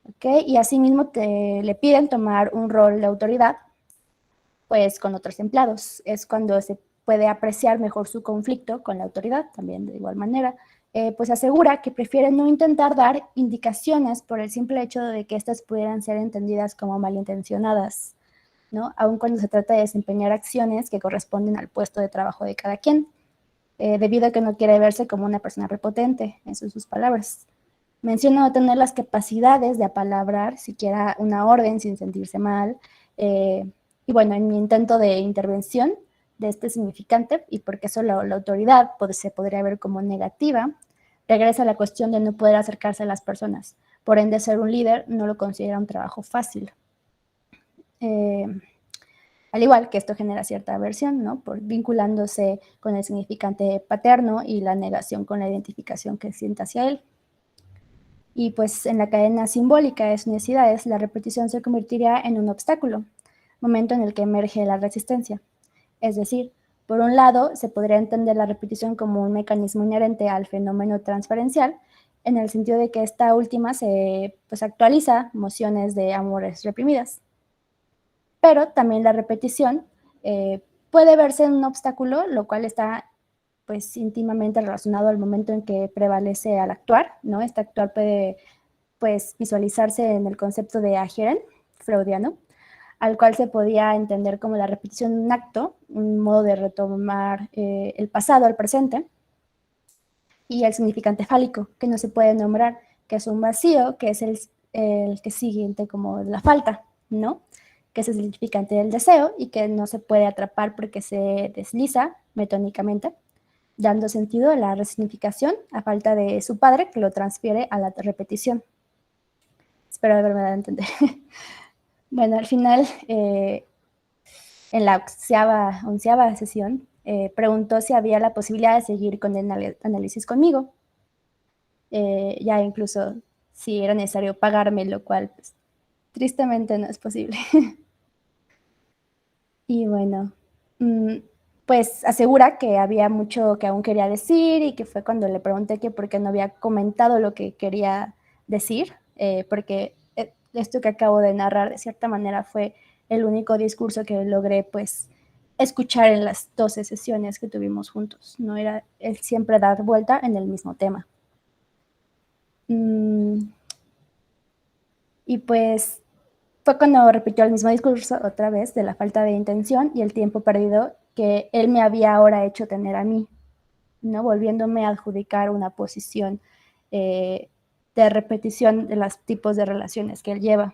¿Ok? Y asimismo le piden tomar un rol de autoridad, pues con otros empleados. Es cuando se puede apreciar mejor su conflicto con la autoridad, también de igual manera. Pues asegura que prefiere no intentar dar indicaciones por el simple hecho de que éstas pudieran ser entendidas como malintencionadas, ¿no? Aun cuando se trata de desempeñar acciones que corresponden al puesto de trabajo de cada quien, debido a que no quiere verse como una persona prepotente, en sus palabras. Menciona no tener las capacidades de apalabrar siquiera una orden sin sentirse mal, y bueno, en mi intento de intervención de este significante, y porque eso la autoridad se podría ver como negativa, regresa a la cuestión de no poder acercarse a las personas. Por ende, ser un líder no lo considera un trabajo fácil. Al igual que esto genera cierta aversión, ¿no? Por vinculándose con el significante paterno y la negación con la identificación que siente hacia él. Y pues en la cadena simbólica de sus necesidades, la repetición se convertiría en un obstáculo, momento en el que emerge la resistencia. Es decir, por un lado, se podría entender la repetición como un mecanismo inherente al fenómeno transferencial, en el sentido de que esta última se actualiza emociones de amores reprimidas. Pero también la repetición puede verse en un obstáculo, lo cual está pues íntimamente relacionado al momento en que prevalece al actuar, ¿no? Este actuar puede pues visualizarse en el concepto de Aheren, freudiano, al cual se podía entender como la repetición de un acto, un modo de retomar el pasado al presente, y el significante fálico, que no se puede nombrar, que es un vacío, que es el que siguiente como la falta, ¿no? Que es el significante del deseo y que no se puede atrapar porque se desliza metónicamente, dando sentido a la resignificación a falta de su padre que lo transfiere a la repetición. Espero haberme dado a entender. Bueno, al final, en la onceava sesión, preguntó si había la posibilidad de seguir con el análisis conmigo. Ya incluso si era necesario pagarme, lo cual pues, tristemente no es posible. Y bueno, pues asegura que había mucho que aún quería decir y que fue cuando le pregunté que por qué no había comentado lo que quería decir, porque esto que acabo de narrar de cierta manera fue el único discurso que logré pues escuchar en las 12 sesiones que tuvimos juntos. No era el siempre dar vuelta en el mismo tema. Y pues fue cuando repitió el mismo discurso otra vez de la falta de intención y el tiempo perdido que él me había ahora hecho tener a mí, ¿no? Volviéndome a adjudicar una posición de repetición de los tipos de relaciones que él lleva,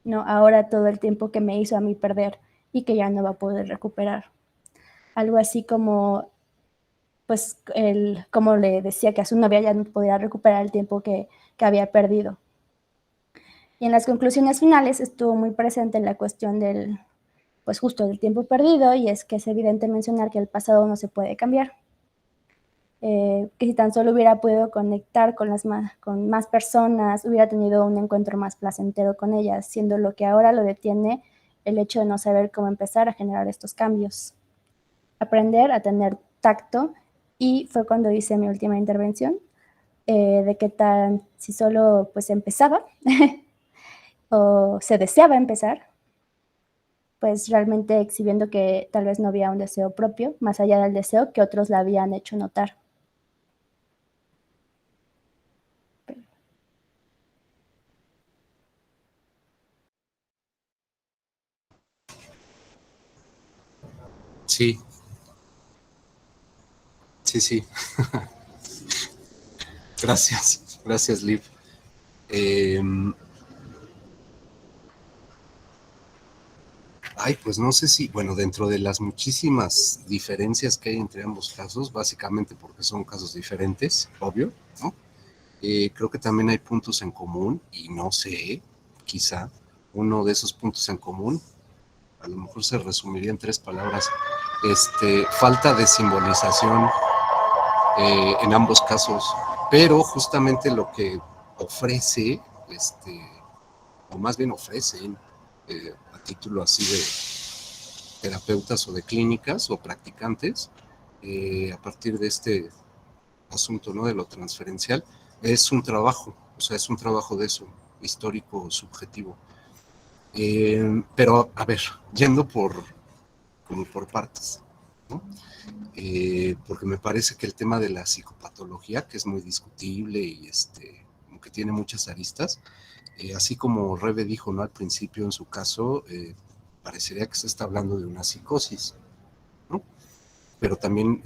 ¿no? Ahora todo el tiempo que me hizo a mí perder y que ya no va a poder recuperar. Algo así como, pues, como le decía que a su novia ya no podía recuperar el tiempo que había perdido. Y en las conclusiones finales estuvo muy presente la cuestión del, pues justo del tiempo perdido, y es que es evidente mencionar que el pasado no se puede cambiar. Que si tan solo hubiera podido conectar con más personas, hubiera tenido un encuentro más placentero con ellas, siendo lo que ahora lo detiene el hecho de no saber cómo empezar a generar estos cambios. Aprender a tener tacto, y fue cuando hice mi última intervención, de qué tal si solo pues empezaba o se deseaba empezar, pues realmente exhibiendo que tal vez no había un deseo propio, más allá del deseo que otros la habían hecho notar. Sí, sí. Gracias, Liv. Pues no sé si, bueno, dentro de las muchísimas diferencias que hay entre ambos casos, básicamente porque son casos diferentes, obvio, ¿no? Creo que también hay puntos en común, y no sé, quizá uno de esos puntos en común, a lo mejor se resumiría en 3 palabras, falta de simbolización en ambos casos, pero justamente lo que ofrece, o más bien ofrecen, a título así de terapeutas o de clínicas o practicantes, a partir de este asunto, ¿no?, de lo transferencial, es un trabajo, o sea, es un trabajo de eso, histórico, subjetivo. Pero, a ver, yendo como por partes, ¿no? Porque me parece que el tema de la psicopatología, que es muy discutible y como que tiene muchas aristas, así como Rebe dijo, ¿no?, al principio en su caso, parecería que se está hablando de una psicosis, ¿no? Pero también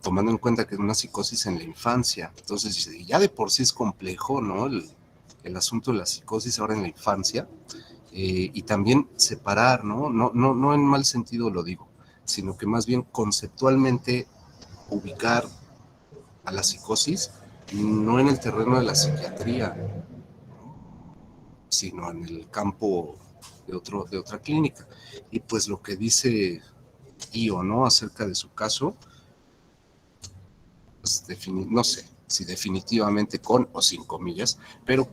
tomando en cuenta que es una psicosis en la infancia, entonces ya de por sí es complejo, ¿no?, el asunto de la psicosis ahora en la infancia, y también separar, ¿no? No en mal sentido lo digo, sino que más bien conceptualmente ubicar a la psicosis no en el terreno de la psiquiatría, sino en el campo de otra clínica. Y pues lo que dice Io, ¿no?, acerca de su caso, pues no sé si definitivamente con o sin comillas, pero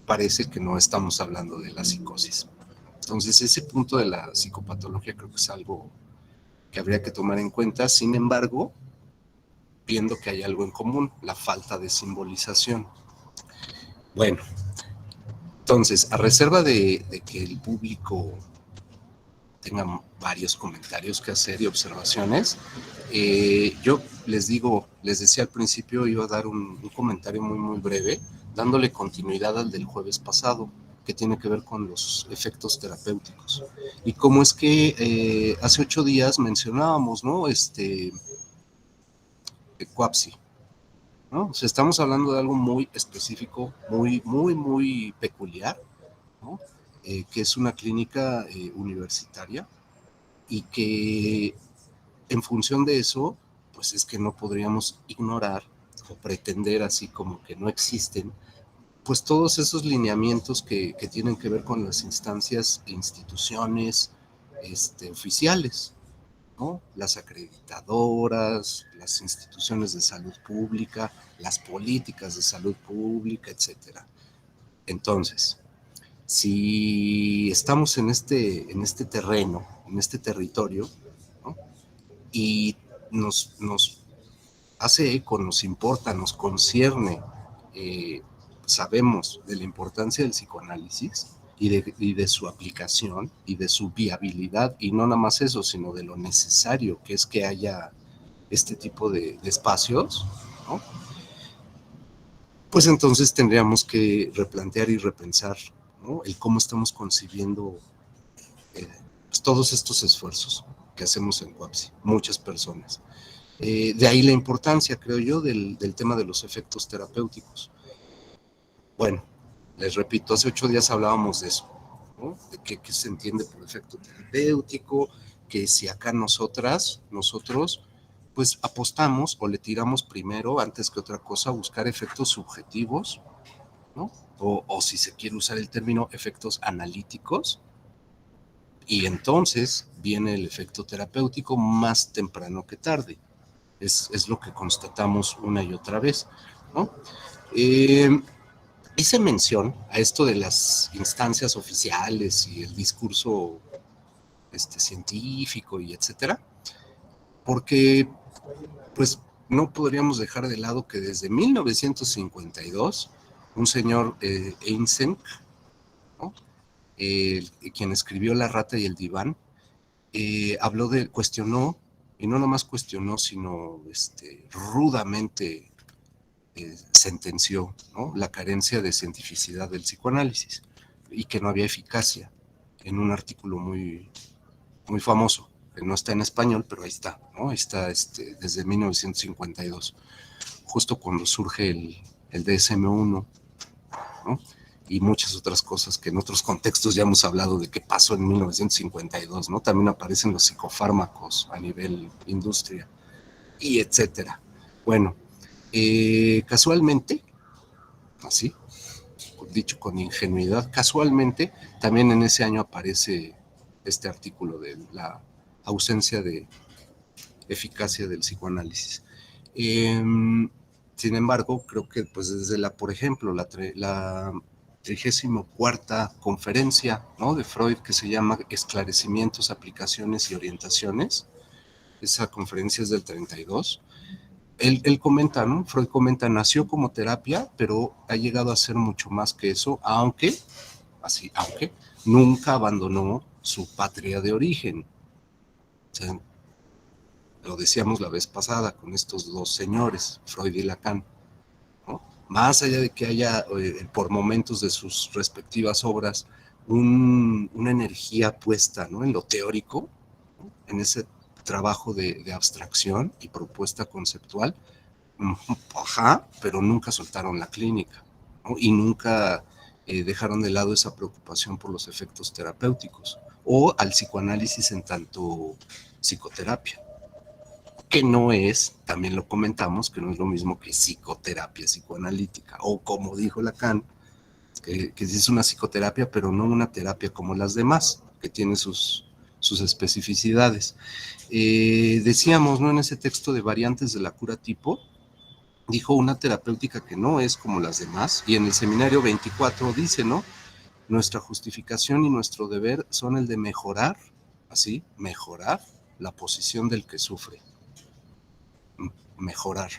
parece que no estamos hablando de la psicosis. Entonces ese punto de la psicopatología creo que es algo que habría que tomar en cuenta. Sin embargo, viendo que hay algo en común, la falta de simbolización. Bueno, entonces, a reserva de que el público tenga varios comentarios que hacer y observaciones, yo les decía al principio, iba a dar un comentario muy breve, dándole continuidad al del jueves pasado, que tiene que ver con los efectos terapéuticos. Y cómo es que hace 8 días mencionábamos, ¿no?, Coapsi, ¿no? O sea, estamos hablando de algo muy específico, muy peculiar, ¿no? Que es una clínica universitaria, y que en función de eso, pues es que no podríamos ignorar o pretender así como que no existen, pues todos esos lineamientos que tienen que ver con las instancias e instituciones oficiales, ¿no? Las acreditadoras, las instituciones de salud pública, las políticas de salud pública, etcétera. Entonces, si estamos en este terreno, en este territorio, ¿no? Y nos hace eco, nos importa, nos concierne, sabemos de la importancia del psicoanálisis y de su aplicación y de su viabilidad, y no nada más eso, sino de lo necesario que es que haya este tipo de espacios, ¿no? Pues entonces tendríamos que replantear y repensar, ¿no? El cómo estamos concibiendo pues todos estos esfuerzos que hacemos en COAPSI, muchas personas. De ahí la importancia, creo yo, del tema de los efectos terapéuticos. Bueno, les repito, hace 8 días hablábamos de eso, ¿no? De qué se entiende por efecto terapéutico, que si acá nosotros, pues apostamos o le tiramos primero, antes que otra cosa, a buscar efectos subjetivos, ¿no? O si se quiere usar el término, efectos analíticos, y entonces viene el efecto terapéutico más temprano que tarde. Es lo que constatamos una y otra vez, ¿no? Hice mención a esto de las instancias oficiales y el discurso científico y etcétera, porque pues no podríamos dejar de lado que desde 1952 un señor Eysenck, ¿no? Quien escribió La rata y el diván, cuestionó, y no nomás cuestionó, sino rudamente sentenció, ¿no? La carencia de cientificidad del psicoanálisis y que no había eficacia, en un artículo muy, muy famoso, que no está en español, pero ahí está, ¿no? Ahí está desde 1952, justo cuando surge el DSM-1, ¿no? Y muchas otras cosas que en otros contextos ya hemos hablado de qué pasó en 1952, ¿no? También aparecen los psicofármacos a nivel industria, y etcétera. Bueno, casualmente, así, dicho con ingenuidad, casualmente, también en ese año aparece este artículo de la ausencia de eficacia del psicoanálisis. Sin embargo, creo que pues desde por ejemplo, la 34ª conferencia, ¿no? De Freud, que se llama Esclarecimientos, Aplicaciones y Orientaciones, esa conferencia es del 32, él comenta, ¿no? Freud comenta, nació como terapia, pero ha llegado a ser mucho más que eso, aunque nunca abandonó su patria de origen. O sea, lo decíamos la vez pasada con estos dos señores, Freud y Lacan, ¿no? Más allá de que haya, por momentos de sus respectivas obras, una energía puesta, ¿no? En lo teórico, ¿no? En ese trabajo de abstracción y propuesta conceptual, pero nunca soltaron la clínica, ¿no? Y nunca dejaron de lado esa preocupación por los efectos terapéuticos o al psicoanálisis en tanto psicoterapia, que no es, también lo comentamos, que no es lo mismo que psicoterapia psicoanalítica, o como dijo Lacan, que es una psicoterapia, pero no una terapia como las demás, que tiene sus especificidades. Decíamos, ¿no? En ese texto de Variantes de la cura tipo, dijo una terapéutica que no es como las demás, y en el seminario 24 dice, ¿no? Nuestra justificación y nuestro deber son el de mejorar la posición del que sufre. Mejorar,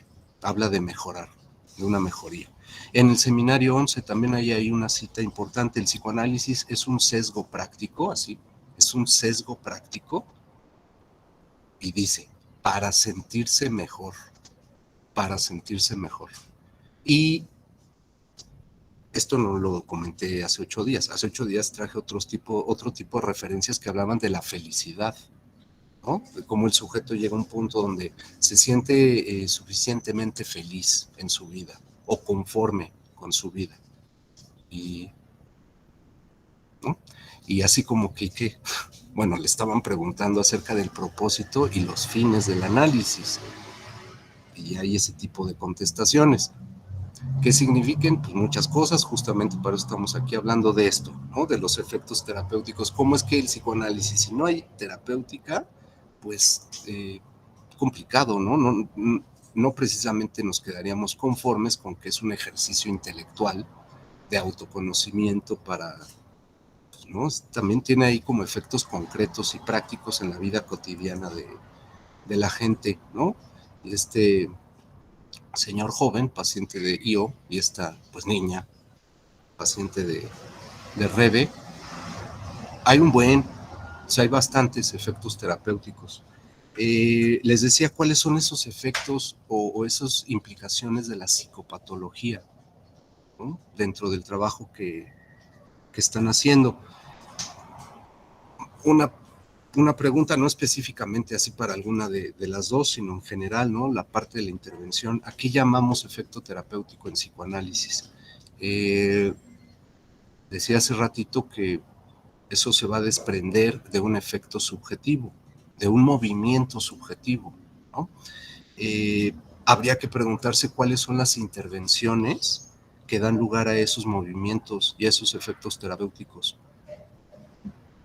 habla de mejorar, de una mejoría. En el seminario 11 también hay ahí una cita importante, el psicoanálisis es un sesgo práctico, es un sesgo práctico, y dice, para sentirse mejor. Y esto no lo comenté hace 8 días. Hace 8 días traje otro tipo de referencias que hablaban de la felicidad, ¿no? De cómo el sujeto llega a un punto donde se siente suficientemente feliz en su vida o conforme con su vida. ¿No? Y así como que, bueno, le estaban preguntando acerca del propósito y los fines del análisis. Y hay ese tipo de contestaciones. ¿Qué signifiquen? Pues muchas cosas, justamente para eso estamos aquí hablando de esto, ¿no? De los efectos terapéuticos. ¿Cómo es que el psicoanálisis, si no hay terapéutica, pues complicado, ¿no? No precisamente nos quedaríamos conformes con que es un ejercicio intelectual de autoconocimiento para, pues, ¿no? También tiene ahí como efectos concretos y prácticos en la vida cotidiana de la gente, ¿no? Y este señor joven, paciente de IO, y esta pues niña, paciente de Rebe, hay o sea, hay bastantes efectos terapéuticos. Les decía cuáles son esos efectos o esas implicaciones de la psicopatología, ¿no? Dentro del trabajo que están haciendo. Una pregunta no específicamente así para alguna de las dos, sino en general, ¿no? La parte de la intervención. ¿A qué llamamos efecto terapéutico en psicoanálisis? Decía hace ratito que eso se va a desprender de un efecto subjetivo, de un movimiento subjetivo, ¿no? Habría que preguntarse cuáles son las intervenciones que dan lugar a esos movimientos y a esos efectos terapéuticos.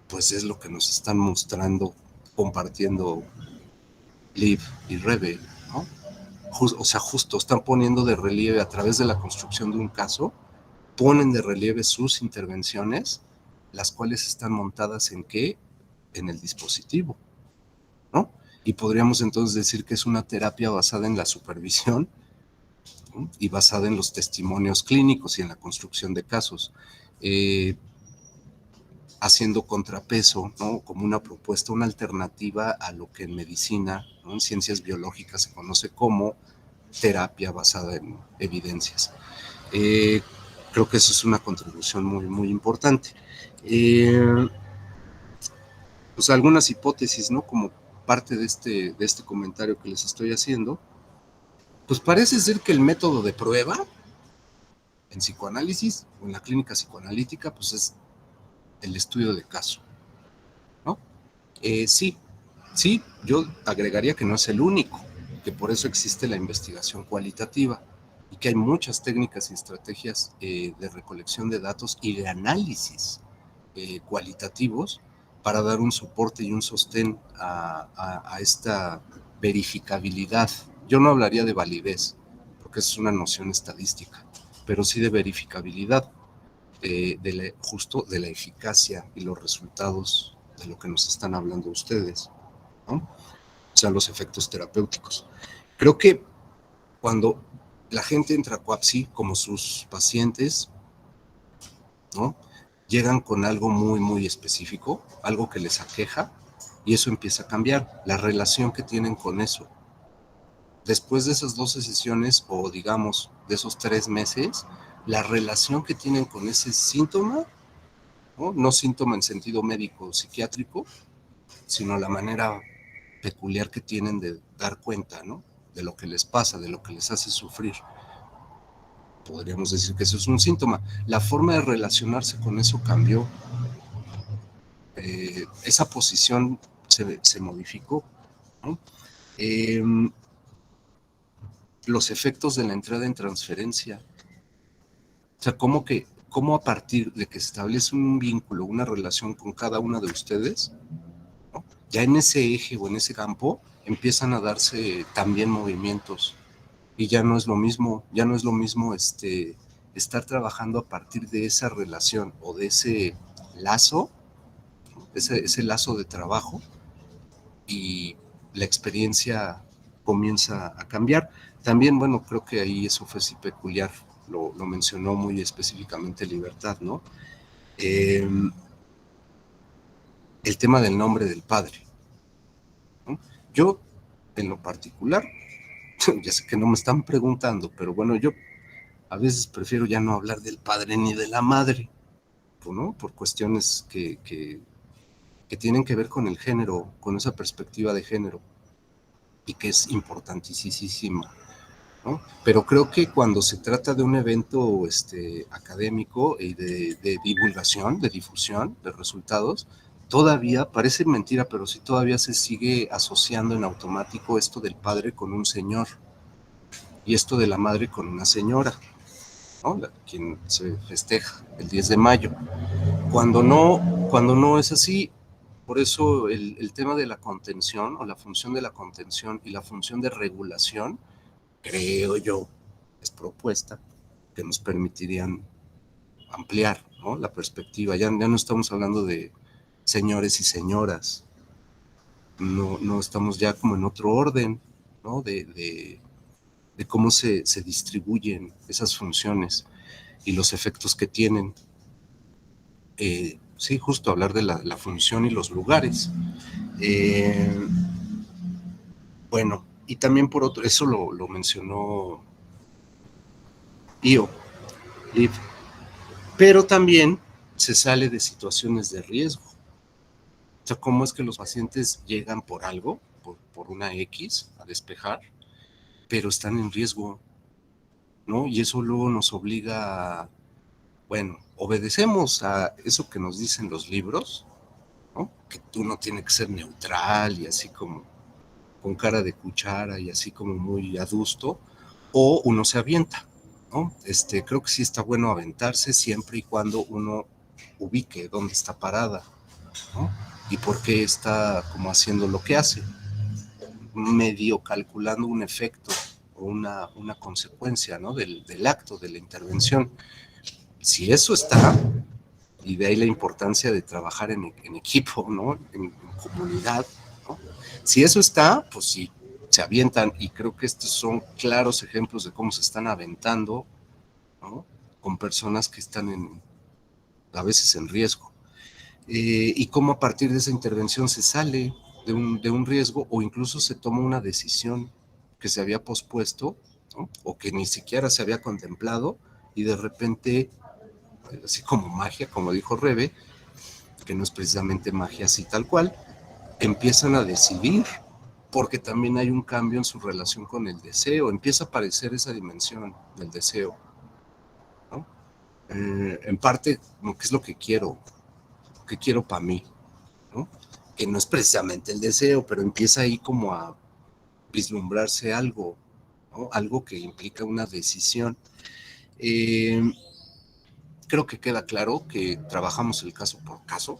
Pues es lo que nos están mostrando, compartiendo Liv y Rebe, ¿no? O sea, justo están poniendo de relieve a través de la construcción de un caso, ponen de relieve sus intervenciones, las cuales están montadas ¿en qué? En el dispositivo, ¿no? Y podríamos entonces decir que es una terapia basada en la supervisión, ¿no? Y basada en los testimonios clínicos y en la construcción de casos, haciendo contrapeso, ¿no? Como una propuesta, una alternativa a lo que en medicina, ¿no? En ciencias biológicas se conoce como terapia basada en evidencias. Creo que eso es una contribución muy, muy importante. Pues algunas hipótesis, ¿no? Como parte de este comentario que les estoy haciendo, pues parece ser que el método de prueba en psicoanálisis o en la clínica psicoanalítica, pues es el estudio de caso, ¿no? Sí, yo agregaría que no es el único, que por eso existe la investigación cualitativa y que hay muchas técnicas y estrategias de recolección de datos y de análisis cualitativos para dar un soporte y un sostén a esta verificabilidad. Yo no hablaría de validez, porque es una noción estadística, pero sí de verificabilidad, justo de la eficacia y los resultados de lo que nos están hablando ustedes, ¿no? O sea, los efectos terapéuticos. Creo que cuando la gente entra a Coapsi, como sus pacientes, ¿no? Llegan con algo muy, muy específico, algo que les aqueja, y eso empieza a cambiar, la relación que tienen con eso. Después de esas 12 sesiones, o digamos, de esos 3 meses, la relación que tienen con ese síntoma, no síntoma en sentido médico o psiquiátrico, sino la manera peculiar que tienen de dar cuenta, ¿no? De lo que les pasa, de lo que les hace sufrir. Podríamos decir que eso es un síntoma. La forma de relacionarse con eso cambió. Esa posición se modificó, ¿no? Los efectos de la entrada en transferencia. O sea, cómo a partir de que se establece un vínculo, una relación con cada una de ustedes, ¿no? Ya en ese eje o en ese campo empiezan a darse también movimientos. Y ya no es lo mismo, estar trabajando a partir de esa relación o de ese lazo, ese lazo de trabajo, y la experiencia comienza a cambiar. También, bueno, creo que ahí eso fue sí peculiar, lo mencionó muy específicamente Libertad, ¿no? El tema del nombre del padre, ¿no? Yo, en lo particular, ya sé que no me están preguntando, pero bueno, yo a veces prefiero ya no hablar del padre ni de la madre, ¿no? Por cuestiones que tienen que ver con el género, con esa perspectiva de género, y que es importantísima, ¿no? Pero creo que cuando se trata de un evento académico y de divulgación, de difusión de resultados, todavía, parece mentira, pero sí todavía se sigue asociando en automático esto del padre con un señor y esto de la madre con una señora. ¿no? Quien se festeja el 10 de mayo. Cuando no es así, por eso el tema de la contención o la función de la contención y la función de regulación, creo yo, es propuesta que nos permitirían ampliar, ¿no?, la perspectiva. Ya no estamos hablando de señores y señoras, no estamos ya como en otro orden, ¿no?, de cómo se distribuyen esas funciones y los efectos que tienen. Sí, justo hablar de la función y los lugares. Bueno, y también por otro, eso lo mencionó Liv, pero también se sale de situaciones de riesgo. O sea, cómo es que los pacientes llegan por algo, por una X, a despejar, pero están en riesgo, ¿no? Y eso luego nos obliga a, bueno, obedecemos a eso que nos dicen los libros, ¿no?, que uno tiene que ser neutral y así como con cara de cuchara y así como muy adusto, o uno se avienta, ¿no? Creo que sí está bueno aventarse siempre y cuando uno ubique dónde está parada, ¿no?, y por qué está como haciendo lo que hace, medio calculando un efecto o una consecuencia, ¿no?, del acto, de la intervención. Si eso está, y de ahí la importancia de trabajar en equipo, ¿no?, en comunidad, ¿no? Si eso está, pues sí, se avientan, y creo que estos son claros ejemplos de cómo se están aventando, ¿no?, con personas que están a veces en riesgo. Y cómo a partir de esa intervención se sale de un riesgo o incluso se toma una decisión que se había pospuesto, ¿no?, o que ni siquiera se había contemplado, y de repente, así como magia, como dijo Rebe, que no es precisamente magia así tal cual, empiezan a decidir, porque también hay un cambio en su relación con el deseo, empieza a aparecer esa dimensión del deseo, ¿no? En parte, ¿qué es lo que quiero? ¿Qué quiero para mí? ¿No? Que no es precisamente el deseo, pero empieza ahí como a vislumbrarse algo, ¿no?, algo que implica una decisión. Creo que queda claro que trabajamos el caso por caso,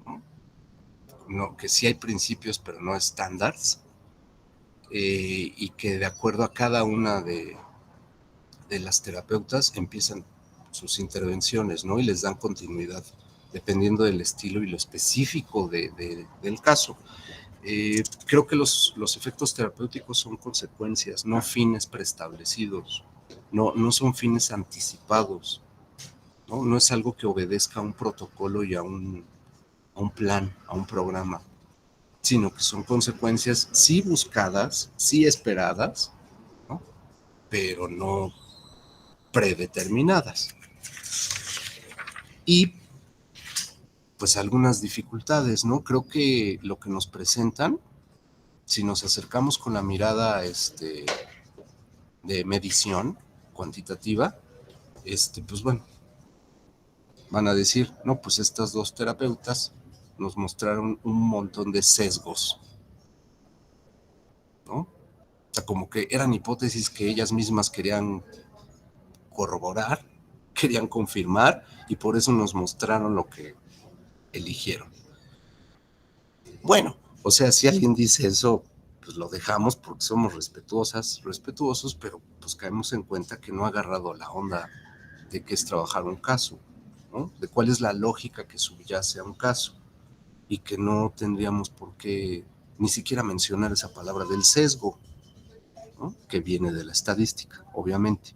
¿no? No, que sí hay principios, pero no estándares, y que de acuerdo a cada una de las terapeutas empiezan sus intervenciones, ¿no?, y les dan continuidad, dependiendo del estilo y lo específico del caso. Creo que los efectos terapéuticos son consecuencias, no fines preestablecidos, no son fines anticipados, no es algo que obedezca a un protocolo y a un plan, a un programa, sino que son consecuencias sí buscadas, sí esperadas, ¿no?, pero no predeterminadas. Y pues algunas dificultades, ¿no? Creo que lo que nos presentan, si nos acercamos con la mirada de medición cuantitativa, pues bueno, van a decir, no, pues estas dos terapeutas nos mostraron un montón de sesgos, ¿no? O sea, como que eran hipótesis que ellas mismas querían corroborar, querían confirmar, y por eso nos mostraron lo que eligieron. Bueno, o sea, si alguien dice eso, pues lo dejamos porque somos respetuosos, pero pues caemos en cuenta que no ha agarrado la onda de qué es trabajar un caso, ¿no?, de cuál es la lógica que subyace a un caso, y que no tendríamos por qué ni siquiera mencionar esa palabra del sesgo, ¿no?, que viene de la estadística, obviamente.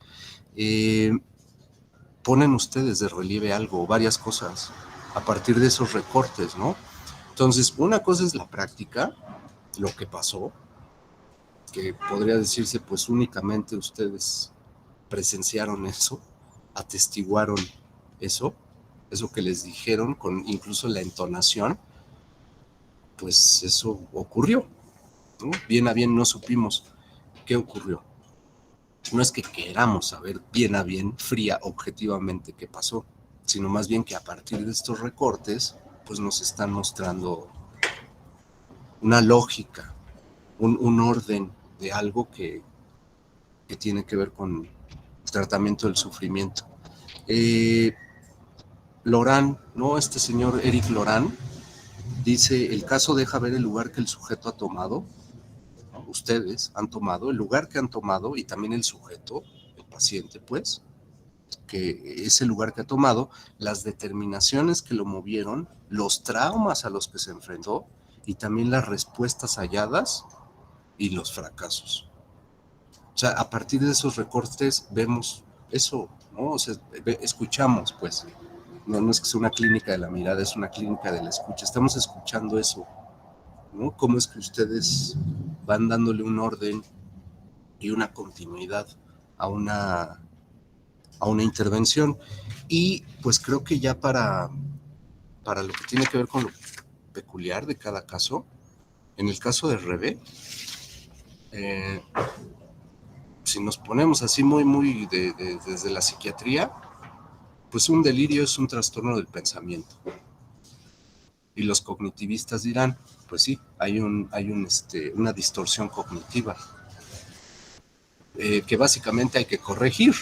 Ponen ustedes de relieve algo, varias cosas, a partir de esos recortes, ¿no? Entonces, una cosa es la práctica, lo que pasó, que podría decirse, pues únicamente ustedes presenciaron eso, atestiguaron eso que les dijeron, con incluso la entonación, pues eso ocurrió, ¿no? Bien a bien no supimos qué ocurrió. No es que queramos saber bien a bien, fría, objetivamente qué pasó, sino más bien que a partir de estos recortes, pues nos están mostrando una lógica, un orden de algo que tiene que ver con el tratamiento del sufrimiento. Lorán, ¿no? Este señor Eric Lorán dice, el caso deja ver el lugar que el sujeto ha tomado, ¿no? Ustedes han tomado, el lugar que han tomado y también el sujeto, el paciente, pues, que es el lugar que ha tomado, las determinaciones que lo movieron, los traumas a los que se enfrentó y también las respuestas halladas y los fracasos. O sea, a partir de esos recortes vemos eso, ¿no? O sea, escuchamos, pues. No es que sea una clínica de la mirada, es una clínica de la escucha. Estamos escuchando eso, ¿no? Cómo es que ustedes van dándole un orden y una continuidad a una intervención. Y pues creo que ya para lo que tiene que ver con lo peculiar de cada caso, en el caso de Rebe, si nos ponemos así muy desde la psiquiatría, pues un delirio es un trastorno del pensamiento. Y los cognitivistas dirán, pues sí, hay una distorsión cognitiva que básicamente hay que corregir,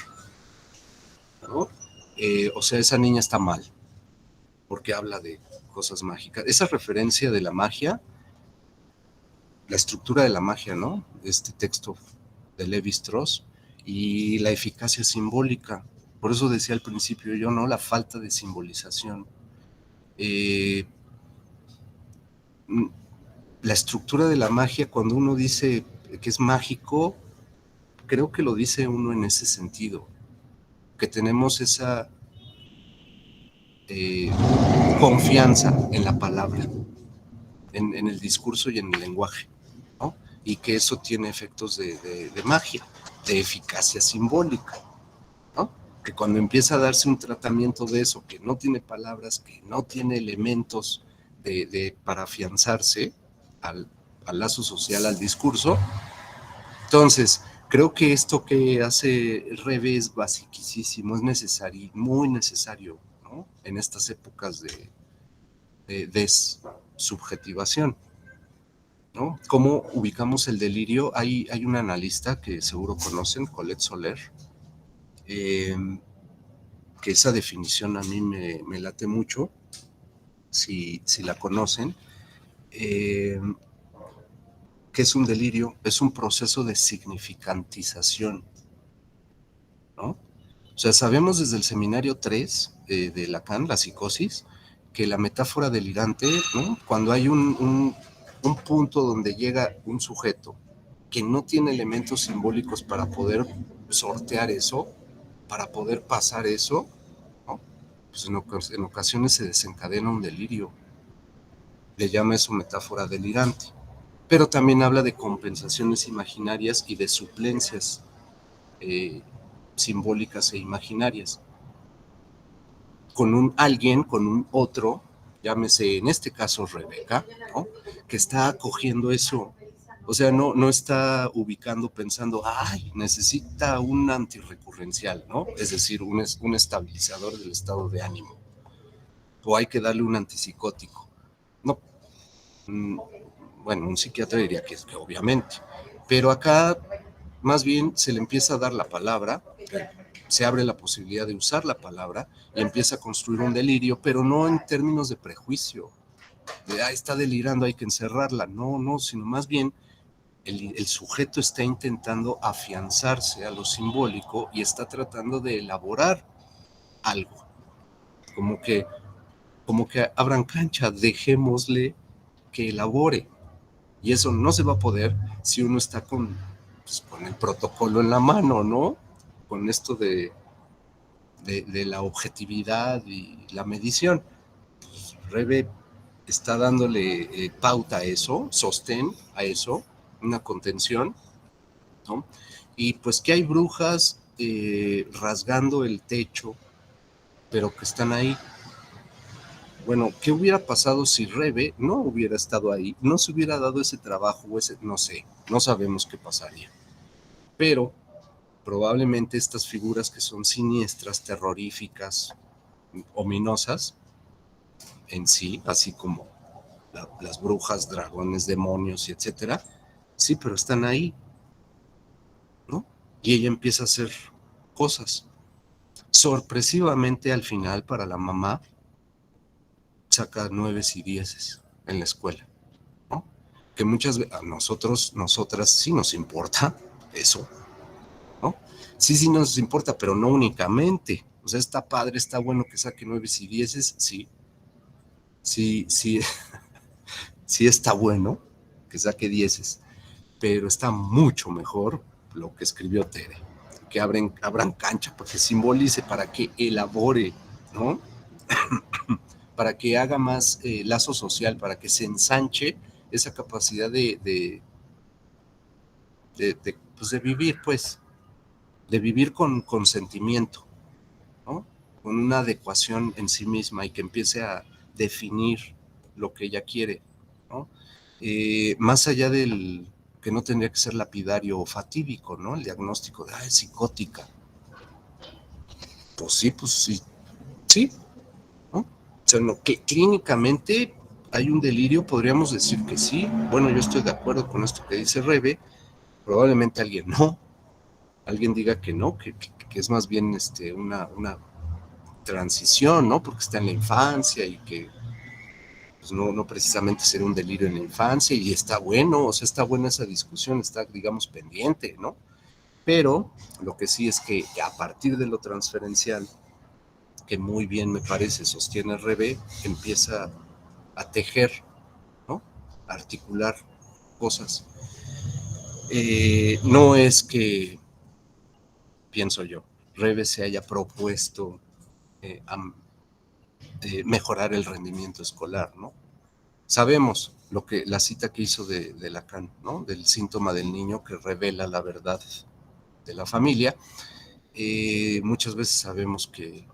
¿no? O sea, esa niña está mal, porque habla de cosas mágicas. Esa referencia de la magia, la estructura de la magia, ¿no? Este texto de Lévi-Strauss y la eficacia simbólica. Por eso decía al principio yo, ¿no? La falta de simbolización. La estructura de la magia, cuando uno dice que es mágico, creo que lo dice uno en ese sentido, que tenemos esa confianza en la palabra, en el discurso y en el lenguaje, ¿no? Y que eso tiene efectos de magia, de eficacia simbólica, ¿no? Que cuando empieza a darse un tratamiento de eso, que no tiene palabras, que no tiene elementos para afianzarse al lazo social, al discurso, entonces creo que esto que hace Rebe es basiquísimo, es necesario, muy necesario, ¿no? En estas épocas de desubjetivación, ¿no? ¿Cómo ubicamos el delirio? Hay un analista que seguro conocen, Colette Soler, que esa definición a mí me late mucho, si la conocen, que es un delirio, es un proceso de significantización, ¿no? O sea, sabemos desde el seminario 3 de Lacan, la psicosis, que la metáfora delirante, ¿no? Cuando hay un punto donde llega un sujeto que no tiene elementos simbólicos para poder sortear eso, para poder pasar eso, ¿no? Pues en ocasiones se desencadena un delirio. Le llama eso metáfora delirante. Pero también habla de compensaciones imaginarias y de suplencias simbólicas e imaginarias. Con un alguien, con un otro, llámese en este caso Rebeca, ¿no? Que está acogiendo eso. O sea, no está ubicando pensando, ay, necesita un antirrecurrencial, ¿no? Es decir, un estabilizador del estado de ánimo. O hay que darle un antipsicótico. No. Bueno, un psiquiatra diría que obviamente. Pero acá, más bien, se le empieza a dar la palabra, se abre la posibilidad de usar la palabra y empieza a construir un delirio, pero no en términos de prejuicio, de, está delirando, hay que encerrarla. No, sino más bien el sujeto está intentando afianzarse a lo simbólico y está tratando de elaborar algo, como que abran cancha, dejémosle que elabore. Y eso no se va a poder si uno está con el protocolo en la mano, ¿no? Con esto de la objetividad y la medición. Pues Rebe está dándole pauta a eso, sostén a eso, una contención, ¿no? Y pues que hay brujas rasgando el techo, pero que están ahí. Bueno, ¿qué hubiera pasado si Rebe no hubiera estado ahí? No se hubiera dado ese trabajo, no sé, no sabemos qué pasaría. Pero probablemente estas figuras que son siniestras, terroríficas, ominosas en sí, así como las brujas, dragones, demonios, y etcétera, sí, pero están ahí, ¿no? Y ella empieza a hacer cosas. Sorpresivamente al final para la mamá saca 9 y 10 en la escuela, ¿no? Que muchas veces a nosotras sí nos importa eso, ¿no? Sí nos importa, pero no únicamente. O sea, está padre, está bueno que saque 9 y 10, sí, sí está bueno que saque 10, pero está mucho mejor lo que escribió Tere, que abran cancha, para que simbolice, para que elabore, ¿no? Para que haga más lazo social, para que se ensanche esa capacidad pues de vivir, pues, de vivir con sentimiento, ¿no? Con una adecuación en sí misma y que empiece a definir lo que ella quiere, ¿no? Más allá del que no tendría que ser lapidario o fatídico, ¿no? El diagnóstico de, es psicótica. Pues sí, ¿no? O sea, no, que clínicamente hay un delirio, podríamos decir que sí. Bueno, yo estoy de acuerdo con esto que dice Rebe, probablemente alguien diga que no, que es más bien una transición, ¿no? Porque está en la infancia y que pues no precisamente ser un delirio en la infancia, y está bueno, o sea, está buena esa discusión, está, digamos, pendiente, ¿no? Pero lo que sí es que a partir de lo transferencial, que muy bien me parece sostiene Rebe, empieza a tejer, ¿no? A articular cosas. No es que, pienso yo, Rebe se haya propuesto mejorar el rendimiento escolar, ¿no? Sabemos la cita que hizo de Lacan, ¿no? Del síntoma del niño que revela la verdad de la familia. Muchas veces sabemos que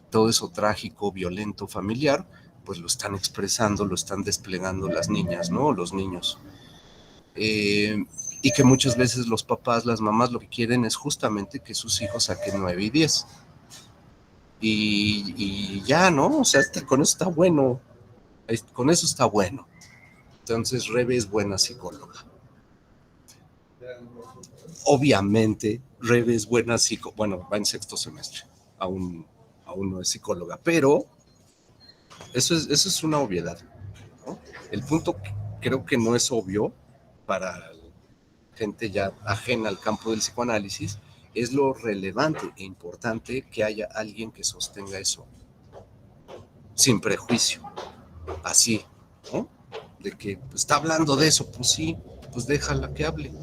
todo eso trágico, violento, familiar, pues lo están expresando, lo están desplegando las niñas, ¿no? Los niños. Y que muchas veces los papás, las mamás, lo que quieren es justamente que sus hijos saquen 9 y 10. Y ya, ¿no? O sea, con eso está bueno. Con eso está bueno. Entonces, Rebe es buena psicóloga. Obviamente, Rebe es buena psicóloga. Bueno, va en 6º semestre. Aún no es psicóloga, pero eso es una obviedad, ¿no? El punto creo que no es obvio para gente ya ajena al campo del psicoanálisis, es lo relevante e importante que haya alguien que sostenga eso, sin prejuicio, así, ¿no? De que pues, está hablando de eso, pues sí, pues déjala que hable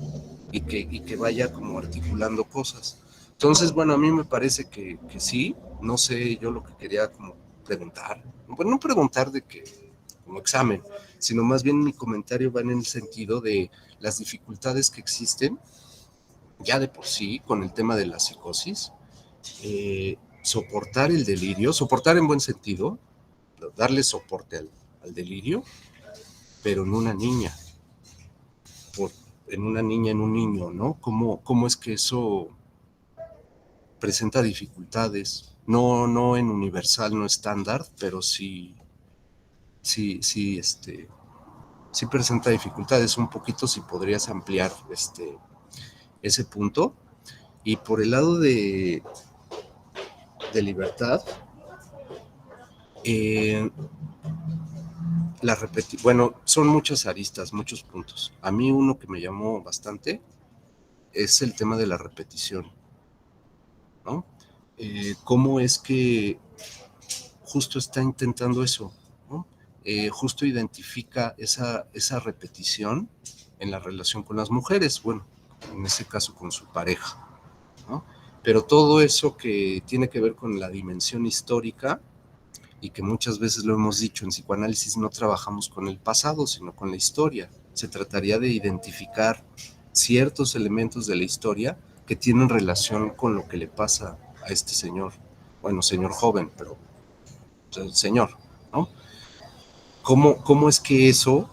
y que vaya como articulando cosas. Entonces, bueno, a mí me parece que sí, no sé, yo lo que quería como preguntar, bueno, no preguntar de que como examen, sino más bien mi comentario va en el sentido de las dificultades que existen ya de por sí con el tema de la psicosis, soportar el delirio, soportar en buen sentido, darle soporte al delirio, pero en una niña, en un niño, ¿no? ¿Cómo es que eso presenta dificultades? No en universal, no estándar, pero sí presenta dificultades. Un poquito si podrías ampliar ese punto. Y por el lado de libertad, bueno, son muchas aristas, muchos puntos. A mí uno que me llamó bastante es el tema de la repetición, ¿no? ¿Cómo es que justo está intentando eso, ¿no? Justo identifica esa repetición en la relación con las mujeres, bueno, en ese caso con su pareja, ¿no? Pero todo eso que tiene que ver con la dimensión histórica, y que muchas veces lo hemos dicho, en psicoanálisis no trabajamos con el pasado, sino con la historia. Se trataría de identificar ciertos elementos de la historia que tienen relación con lo que le pasa a este señor. Bueno, señor joven, pero señor, ¿no? ¿Cómo es que eso,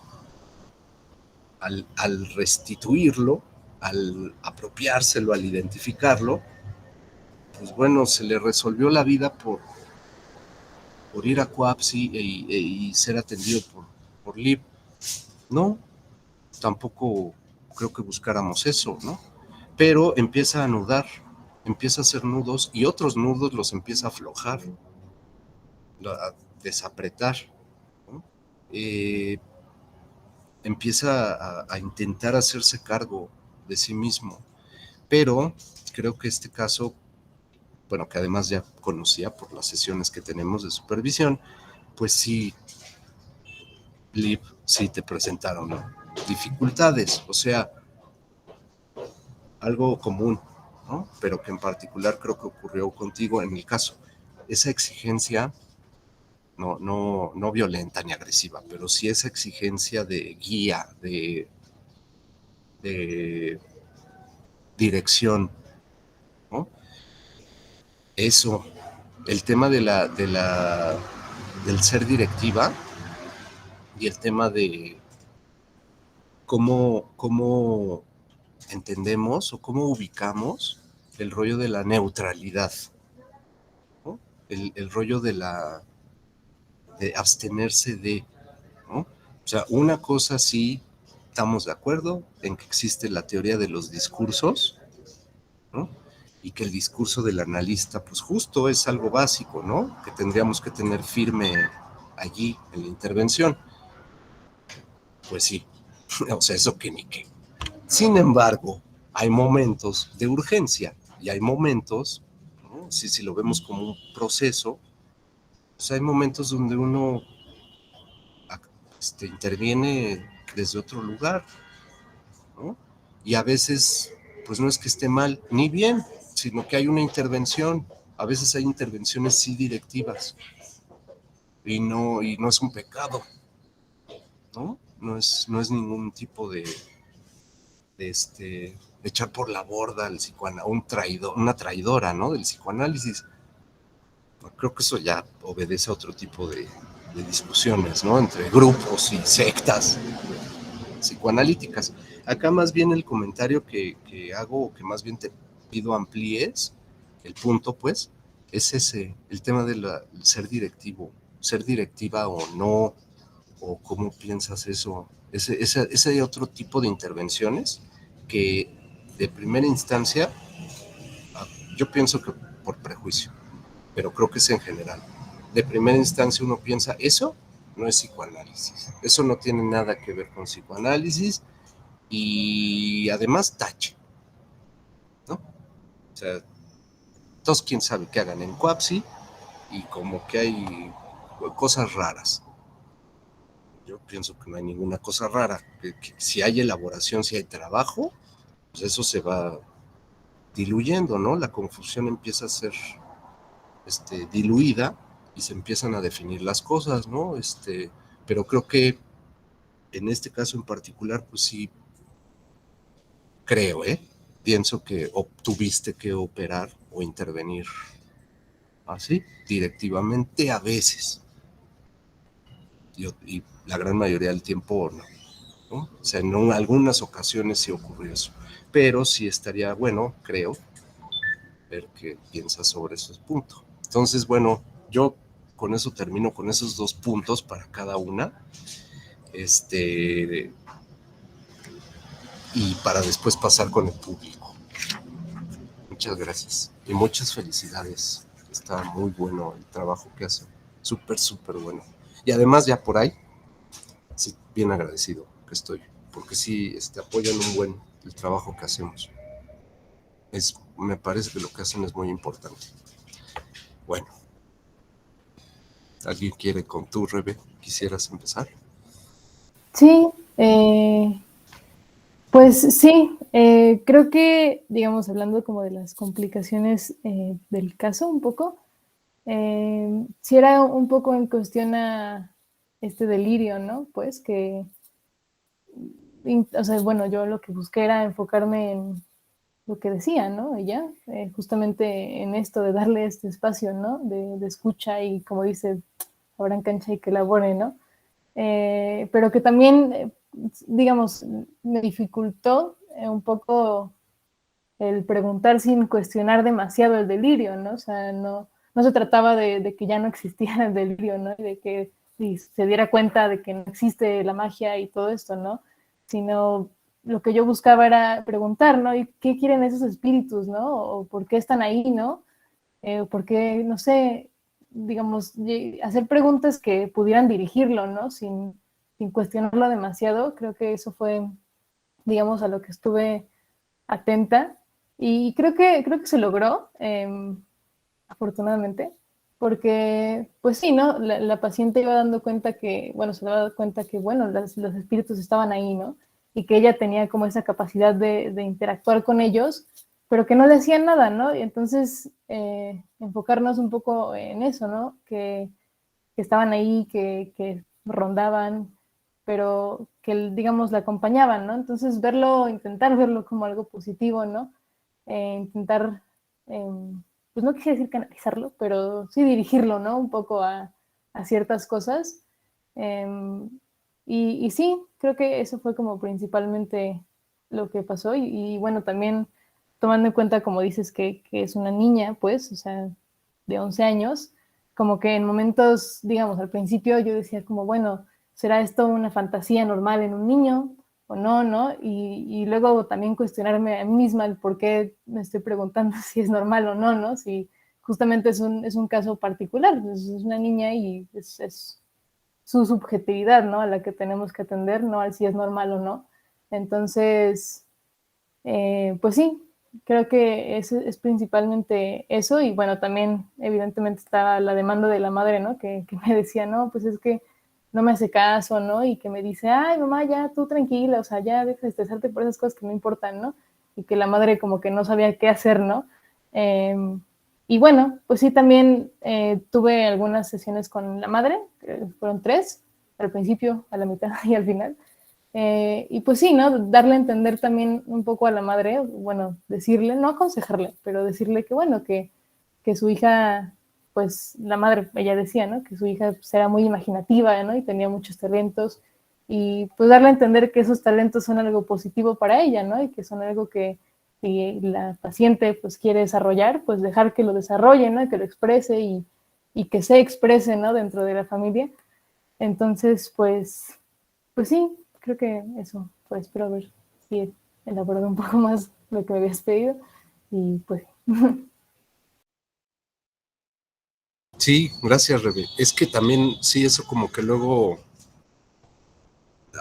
al restituirlo, al apropiárselo, al identificarlo, pues bueno, se le resolvió la vida por ir a Coapsi y ser atendido por Lib? No, tampoco creo que buscáramos eso, ¿no? Pero empieza a anudar empieza a hacer nudos y otros nudos los empieza a aflojar, a desapretar, ¿no? Empieza a intentar hacerse cargo de sí mismo, pero creo que este caso, bueno, que además ya conocía por las sesiones que tenemos de supervisión, pues sí, Liv, sí te presentaron, ¿no?, dificultades, o sea, algo común, ¿no?, pero que en particular creo que ocurrió contigo en el caso. Esa exigencia, no violenta ni agresiva, pero sí esa exigencia de guía, de dirección, ¿no? Eso, el tema del ser directiva y el tema de cómo entendemos o cómo ubicamos el rollo de la neutralidad, ¿no? El rollo de abstenerse de, ¿no? O sea, una cosa sí estamos de acuerdo en que existe la teoría de los discursos, ¿no?, y que el discurso del analista, pues justo es algo básico, ¿no?, que tendríamos que tener firme allí en la intervención. Pues sí, o sea, eso que ni qué. Sin embargo, hay momentos de urgencia y hay momentos, ¿no?, si lo vemos como un proceso, pues hay momentos donde uno interviene desde otro lugar, ¿no? Y a veces, pues no es que esté mal ni bien, sino que hay una intervención. A veces hay intervenciones sí directivas y no es un pecado, ¿no? No es ningún tipo de echar por la borda al una traidora, ¿no?, del psicoanálisis. Creo que eso ya obedece a otro tipo de discusiones, ¿no?, entre grupos y sectas psicoanalíticas. Acá más bien el comentario que hago, o que más bien te pido amplíes, el punto pues, es ese, el tema del ser directivo, ser directiva o no, o cómo piensas eso, ese otro tipo de intervenciones que de primera instancia, yo pienso que por prejuicio, pero creo que es en general. De primera instancia uno piensa, eso no es psicoanálisis, eso no tiene nada que ver con psicoanálisis, y además tache, ¿no? O sea, todos quién sabe qué hagan en Coapsi y como que hay cosas raras. Yo pienso que no hay ninguna cosa rara, que si hay elaboración, si hay trabajo, pues eso se va diluyendo, ¿no? La confusión empieza a ser diluida y se empiezan a definir las cosas, ¿no? Pero creo que en este caso en particular, pues sí, creo, pienso que tuviste que operar o intervenir así, directivamente a veces. Y la gran mayoría del tiempo no. O sea, en algunas ocasiones sí ocurrió eso. Pero sí estaría bueno, creo, ver qué piensas sobre esos puntos. Entonces, bueno, yo con eso termino, con esos 2 puntos para cada una. Y para después pasar con el público. Muchas gracias y muchas felicidades. Está muy bueno el trabajo que hacen. Súper, súper bueno. Y además ya por ahí, sí, bien agradecido que estoy, porque sí apoyan un buen el trabajo que hacemos. Me parece que lo que hacen es muy importante. Bueno, ¿alguien quiere con tú, Rebe? ¿Quisieras empezar? Sí, pues sí, creo que, digamos, hablando como de las complicaciones del caso un poco, sí era un poco en cuestión a este delirio, ¿no? Pues que, o sea, bueno, yo lo que busqué era enfocarme en lo que decía, ¿no? Ella, justamente en esto de darle este espacio, ¿no? De escucha y, como dice, abran cancha y que elabore, ¿no? Pero que también, digamos, me dificultó un poco el preguntar sin cuestionar demasiado el delirio, ¿no? O sea, no se trataba de que ya no existiera el delirio, ¿no? Y de que se diera cuenta de que no existe la magia y todo esto, ¿no? Sino lo que yo buscaba era preguntar, ¿no? ¿Y qué quieren esos espíritus, no? ¿O por qué están ahí, no? ¿Por qué, no sé, digamos, hacer preguntas que pudieran dirigirlo, ¿no? Sin cuestionarlo demasiado. Creo que eso fue, digamos, a lo que estuve atenta. Y creo que se logró, afortunadamente, porque, pues sí, ¿no? La paciente iba dando cuenta que, bueno, se daba cuenta que, bueno, los espíritus estaban ahí, ¿no? Y que ella tenía como esa capacidad de interactuar con ellos, pero que no le hacían nada, ¿no? Y entonces enfocarnos un poco en eso, ¿no? Que estaban ahí, que rondaban, pero que, digamos, la acompañaban, ¿no? Entonces verlo, intentar verlo como algo positivo, ¿no? Intentar, pues no quisiera decir canalizarlo, pero sí dirigirlo, ¿no? Un poco a ciertas cosas. Y sí, creo que eso fue como principalmente lo que pasó. Y bueno, también tomando en cuenta, como dices, que es una niña, pues, o sea, de 11 años, como que en momentos, digamos, al principio yo decía como, bueno, ¿será esto una fantasía normal en un niño o no, no? Y luego también cuestionarme a mí misma el por qué me estoy preguntando si es normal o no, ¿no? Si justamente es un caso particular, es una niña y es su subjetividad, ¿no? A la que tenemos que atender, no al si es normal o no. Entonces, pues sí, creo que es principalmente eso y bueno, también evidentemente está la demanda de la madre, ¿no? Que me decía, no, pues es que no me hace caso, ¿no? Y que me dice, ay, mamá, ya tú tranquila, o sea, ya deja de estresarte por esas cosas que no importan, ¿no? Y que la madre como que no sabía qué hacer, ¿no? Eh, y bueno, pues sí, también tuve algunas sesiones con la madre, fueron 3, al principio, a la mitad y al final. Y pues sí, ¿no? Darle a entender también un poco a la madre, bueno, decirle, no aconsejarle, pero decirle que bueno, que su hija, pues la madre, ella decía, ¿no? Que su hija pues, era muy imaginativa, ¿no? Y tenía muchos talentos. Y pues darle a entender que esos talentos son algo positivo para ella, ¿no? Y que son algo que si la paciente pues quiere desarrollar, pues dejar que lo desarrolle, ¿no? Que lo exprese y que se exprese, ¿no? Dentro de la familia. Entonces, pues sí, creo que eso, pues espero haber sí, elaborado un poco más lo que me habías pedido y pues Sí, gracias, Rebe. Es que también, sí, eso como que luego,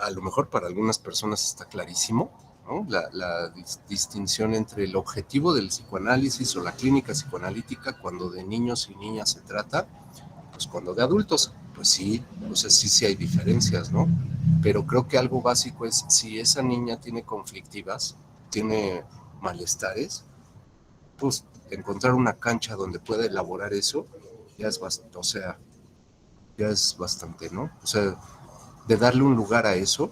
a lo mejor para algunas personas está clarísimo, ¿no? La distinción entre el objetivo del psicoanálisis o la clínica psicoanalítica cuando de niños y niñas se trata, pues cuando de adultos, pues sí, o sea, sí, sí hay diferencias, ¿no? Pero creo que algo básico es si esa niña tiene conflictivas, tiene malestares, pues encontrar una cancha donde pueda elaborar eso, ya es bastante, o sea, ya es bastante, ¿no? O sea, de darle un lugar a eso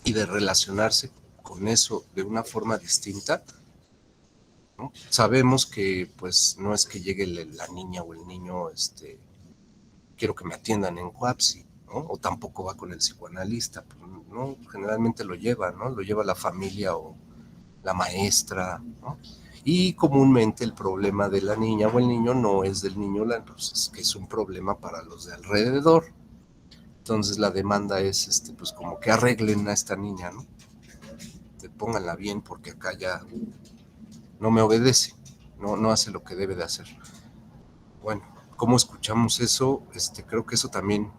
y de relacionarse con eso de una forma distinta, ¿no? Sabemos que pues no es que llegue la niña o el niño, quiero que me atiendan en Coapsi, ¿no? O tampoco va con el psicoanalista, pues, ¿no? Generalmente lo lleva, ¿no? Lo lleva la familia o la maestra, ¿no? Y comúnmente el problema de la niña o el niño no es del niño, pues es que es un problema para los de alrededor. Entonces la demanda es, pues como que arreglen a esta niña, ¿no? Pónganla bien porque acá ya no me obedece, no hace lo que debe de hacer. Bueno, ¿cómo escuchamos eso? Creo que eso también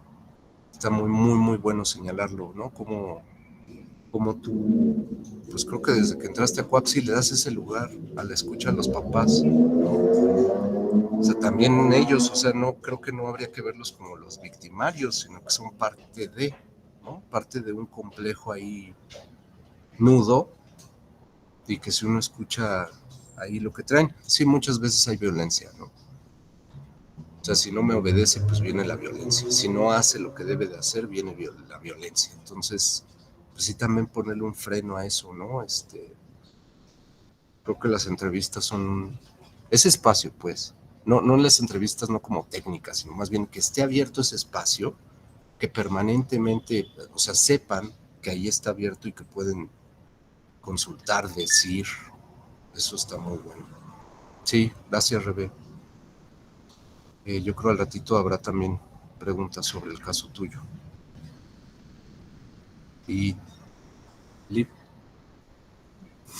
está muy, muy, muy bueno señalarlo, ¿no? Como tú, pues creo que desde que entraste a Coapsi le das ese lugar a la escucha a los papás, ¿no? O sea, también ellos, o sea, no creo que no habría que verlos como los victimarios, sino que son parte de, ¿no? Parte de un complejo ahí nudo y que si uno escucha ahí lo que traen, sí, muchas veces hay violencia, ¿no? O sea, si no me obedece, pues viene la violencia. Si no hace lo que debe de hacer, viene la violencia. Entonces, pues sí, también ponerle un freno a eso, ¿no? Creo que las entrevistas son ese espacio, pues. No las entrevistas no como técnicas, sino más bien que esté abierto ese espacio, que permanentemente, o sea, sepan que ahí está abierto y que pueden consultar, decir. Eso está muy bueno. Sí, gracias, Rebe. Yo creo al ratito habrá también preguntas sobre el caso tuyo. Y Lip,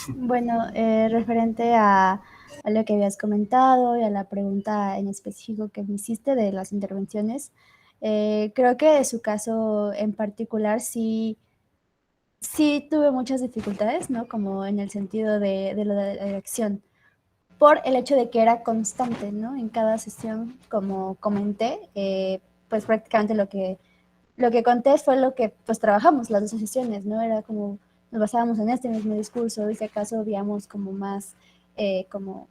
Bueno, referente a lo que habías comentado y a la pregunta en específico que me hiciste de las intervenciones, creo que en su caso en particular sí tuve muchas dificultades, ¿no? Como en el sentido de la dirección, por el hecho de que era constante, ¿no? En cada sesión, como comenté, pues prácticamente lo que conté fue lo que pues trabajamos las dos sesiones, ¿no? Era como nos basábamos en este mismo discurso y si acaso veíamos como más como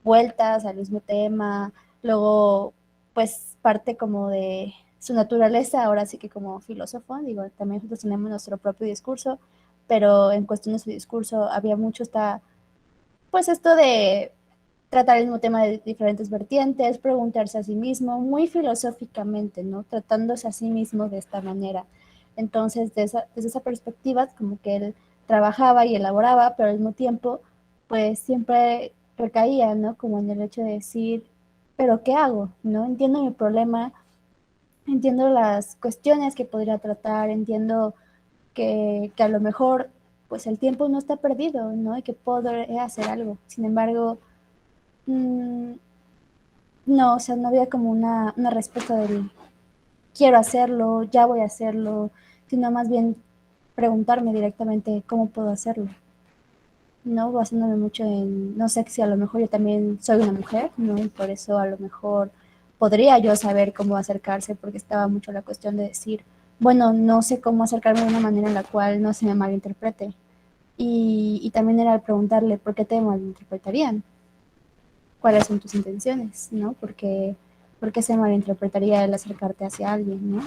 vueltas al mismo tema, luego pues parte como de su naturaleza, ahora sí que como filósofo, digo, también nosotros tenemos nuestro propio discurso, pero en cuestión de su discurso había mucho pues esto de tratar el mismo tema de diferentes vertientes, preguntarse a sí mismo, muy filosóficamente, ¿no? Tratándose a sí mismo de esta manera. Entonces, desde esa perspectiva, como que él trabajaba y elaboraba, pero al mismo tiempo, pues siempre recaía, ¿no? Como en el hecho de decir, pero ¿qué hago? ¿No? Entiendo mi problema, entiendo las cuestiones que podría tratar, entiendo que a lo mejor, pues el tiempo no está perdido, ¿no? Y que podré hacer algo. Sin embargo, mmm, no, o sea, no había como una respuesta del quiero hacerlo, ya voy a hacerlo, sino más bien preguntarme directamente cómo puedo hacerlo, ¿no? Basándome mucho en, no sé si a lo mejor yo también soy una mujer, ¿no? Y por eso a lo mejor podría yo saber cómo acercarse, porque estaba mucho la cuestión de decir, bueno, no sé cómo acercarme de una manera en la cual no se me malinterprete. Y también era preguntarle por qué te malinterpretarían, cuáles son tus intenciones, ¿no? Porque se malinterpretaría el acercarte hacia alguien, ¿no?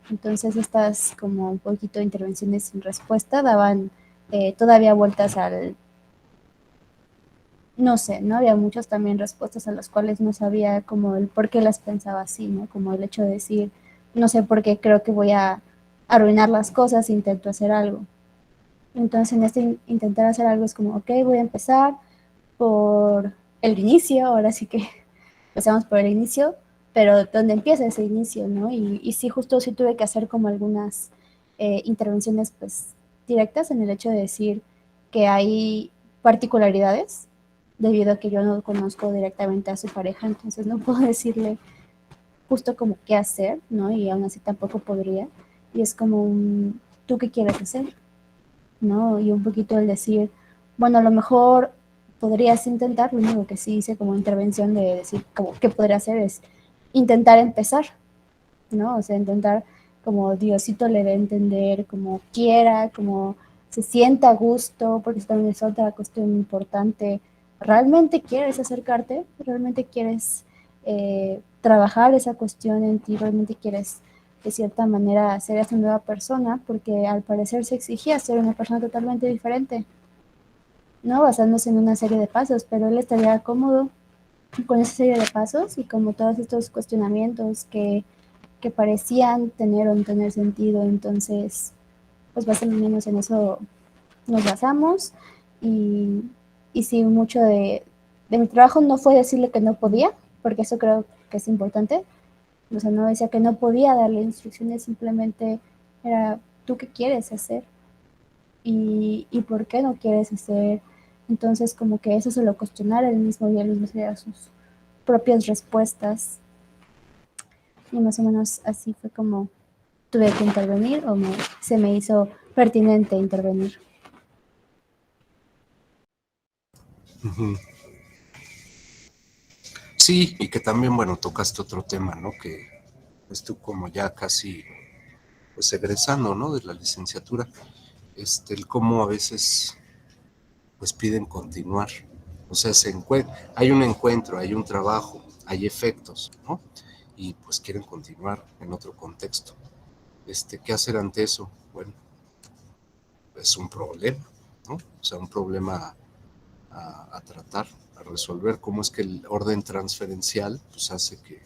Entonces estas como un poquito de intervenciones sin respuesta daban todavía vueltas al, no sé, ¿no? Había muchas también respuestas a las cuales no sabía como el por qué las pensaba así, ¿no? Como el hecho de decir, no sé por qué creo que voy a arruinar las cosas, intento hacer algo. Entonces en este intentar hacer algo es como, ok, voy a empezar por el inicio, ahora sí que empezamos por el inicio, pero ¿dónde empieza ese inicio, no? Y sí, justo sí tuve que hacer como algunas intervenciones pues directas en el hecho de decir que hay particularidades debido a que yo no conozco directamente a su pareja, entonces no puedo decirle justo como qué hacer, ¿no? Y aún así tampoco podría. Y es como un, ¿tú qué quieres hacer? ¿No? Y un poquito el decir, bueno, a lo mejor podrías intentar, lo único que sí hice como intervención de decir, como, ¿qué podría hacer? Es intentar empezar, ¿no? O sea, intentar como Diosito le dé a entender, como quiera, como se sienta a gusto, porque esto también es otra cuestión importante. ¿Realmente quieres acercarte? ¿Realmente quieres trabajar esa cuestión en ti? ¿Realmente quieres de cierta manera ser esa nueva persona? Porque al parecer se exigía ser una persona totalmente diferente, ¿no? Basándose en una serie de pasos, pero él estaría cómodo con esa serie de pasos y como todos estos cuestionamientos que parecían tener o no tener sentido. Entonces, pues más o menos en eso nos basamos y, y sí, mucho de mi trabajo no fue decirle que no podía, porque eso creo que es importante. O sea, no decía que no podía darle instrucciones, simplemente era tú qué quieres hacer y por qué no quieres hacer. Entonces, como que eso se lo cuestionara él mismo y él mismo se sus propias respuestas. Y más o menos así fue como tuve que intervenir o se me hizo pertinente intervenir. Ujú. Sí, y que también, bueno, tocaste otro tema, ¿no? Que pues tú como ya casi, pues egresando, ¿no? De la licenciatura, el cómo a veces, pues piden continuar. O sea, hay un encuentro, hay un trabajo, hay efectos, ¿no? Y pues quieren continuar en otro contexto. ¿Qué hacer ante eso? Bueno, es un problema, ¿no? O sea, un problema a tratar, a resolver, cómo es que el orden transferencial pues hace que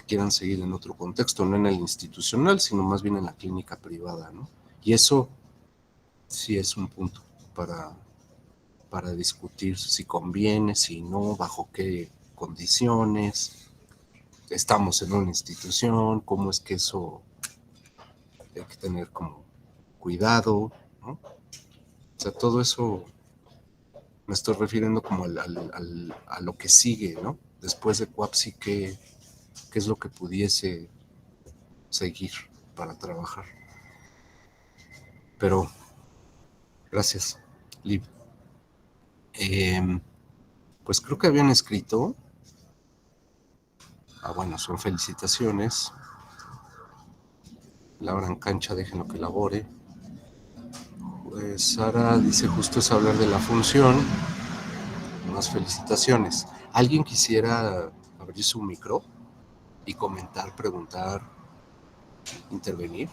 quieran seguir en otro contexto, no en el institucional, sino más bien en la clínica privada, ¿no? Y eso sí es un punto para, para discutir si conviene, si no, bajo qué condiciones, estamos en una institución, cómo es que eso hay que tener como cuidado, ¿no? O sea, todo eso me estoy refiriendo como a lo que sigue, ¿no? Después de Cuapsi, ¿qué es lo que pudiese seguir para trabajar? Pero, gracias, Liv. Pues creo que habían escrito, bueno, son felicitaciones. Laura en cancha, déjenlo que labore. Pues Sara dice justo es hablar de la función. Más felicitaciones. ¿Alguien quisiera abrir su micro y comentar, preguntar, intervenir?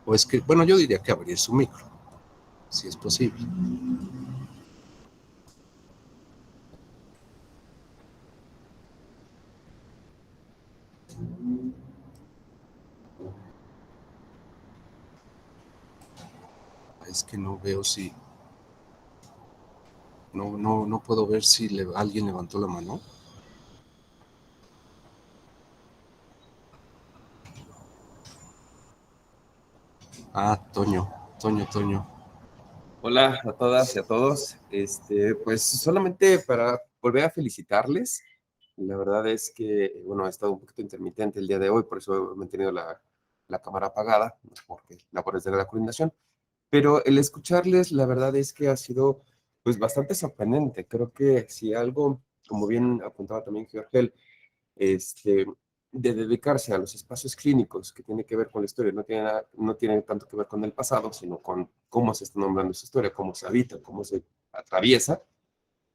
O es que, bueno, yo diría que abrir su micro, si es posible. Es que no veo si... No puedo ver si alguien levantó la mano. Toño. Hola a todas y a todos. Pues solamente para volver a felicitarles. La verdad es que, bueno, ha estado un poquito intermitente el día de hoy, por eso he mantenido la cámara apagada, porque labores de la coordinación. Pero el escucharles, la verdad es que ha sido, pues, bastante sorprendente. Creo que si algo, como bien apuntaba también Georgel, este, de dedicarse a los espacios clínicos que tiene que ver con la historia, no tiene tanto que ver con el pasado, sino con cómo se está nombrando esa historia, cómo se habita, cómo se atraviesa,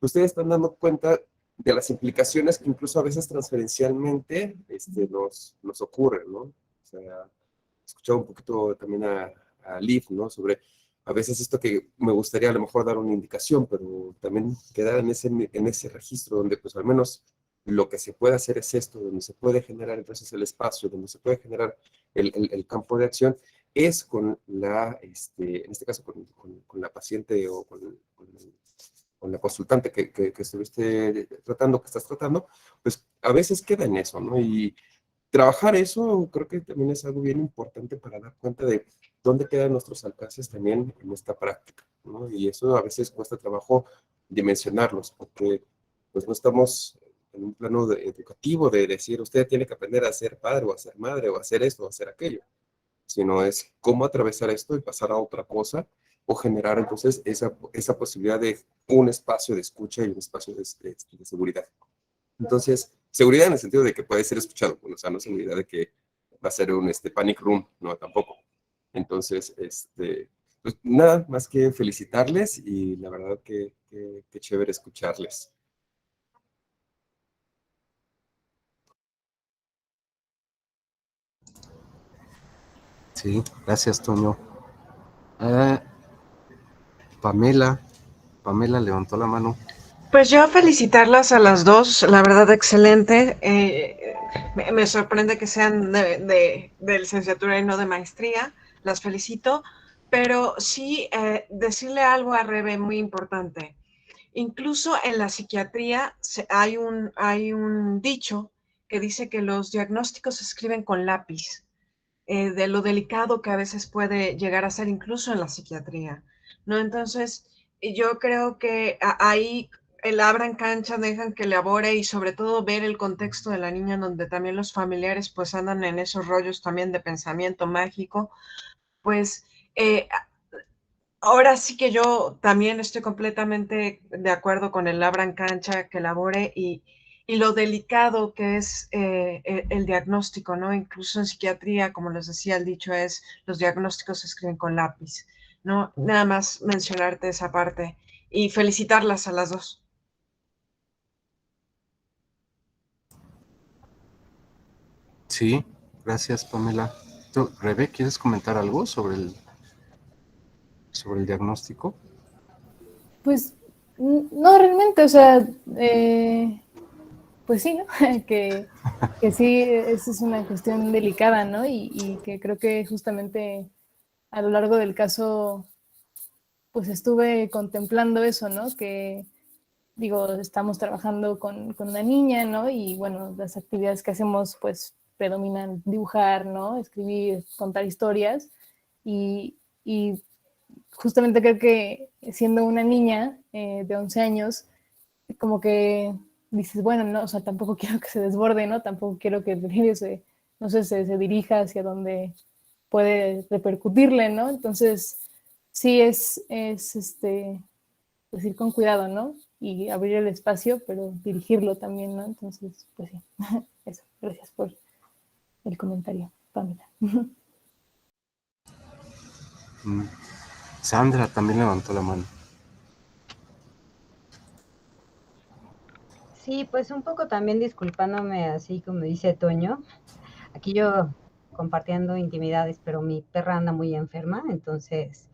ustedes están dando cuenta de las implicaciones que incluso a veces transferencialmente nos ocurren, ¿no? O sea, escuchaba un poquito también a Liv, ¿no? Sobre a veces esto que me gustaría a lo mejor dar una indicación, pero también quedar en ese registro donde pues al menos lo que se puede hacer es esto, donde se puede generar entonces el espacio, donde se puede generar el campo de acción, es con en este caso con la paciente o con la consultante que estuviste tratando, que estás tratando, pues a veces queda en eso, ¿no? Y trabajar eso creo que también es algo bien importante para dar cuenta de dónde quedan nuestros alcances también en esta práctica, ¿no? Y eso a veces cuesta trabajo dimensionarlos, porque pues no estamos en un plano educativo de decir, usted tiene que aprender a ser padre o a ser madre o a hacer esto o a hacer aquello, sino es cómo atravesar esto y pasar a otra cosa o generar entonces esa posibilidad de un espacio de escucha y un espacio de seguridad. Entonces, seguridad en el sentido de que puede ser escuchado, bueno, o sea, no seguridad de que va a ser un panic room, no, tampoco. Entonces, pues nada más que felicitarles y la verdad que chévere escucharles. Sí, gracias, Toño. Pamela levantó la mano. Pues yo felicitarlas a las dos, la verdad excelente. Me sorprende que sean de licenciatura y no de maestría, las felicito, pero sí decirle algo a Rebe muy importante. Incluso en la psiquiatría hay un dicho que dice que los diagnósticos se escriben con lápiz, de lo delicado que a veces puede llegar a ser incluso en la psiquiatría, ¿no? Entonces, yo creo que ahí el abran cancha, dejan que elabore y sobre todo ver el contexto de la niña, donde también los familiares pues andan en esos rollos también de pensamiento mágico, pues ahora sí que yo también estoy completamente de acuerdo con el abran cancha, que elabore y lo delicado que es el diagnóstico, ¿no? Incluso en psiquiatría, como les decía, el dicho es, los diagnósticos se escriben con lápiz, ¿no? Nada más mencionarte esa parte y felicitarlas a las dos. Sí, gracias, Pamela. Rebe, ¿quieres comentar algo sobre el diagnóstico? Pues no realmente, o sea, pues sí, ¿no? que sí, esa es una cuestión delicada, ¿no? Y que creo que justamente a lo largo del caso, pues estuve contemplando eso, ¿no? Que digo, estamos trabajando con una niña, ¿no? Y bueno, las actividades que hacemos, pues predominan dibujar, ¿no? Escribir, contar historias. Y justamente creo que siendo una niña de 11 años, como que dices, bueno, no, o sea, tampoco quiero que se desborde, ¿no? Tampoco quiero que el delirio no sé, se dirija hacia donde puede repercutirle, ¿no? Entonces, sí pues ir con cuidado, ¿no? Y abrir el espacio, pero dirigirlo también, ¿no? Entonces, pues sí, eso. Gracias por el comentario, Pamela. Sandra también levantó la mano. Sí, pues un poco también disculpándome, así como dice Toño. Aquí yo compartiendo intimidades, pero mi perra anda muy enferma, entonces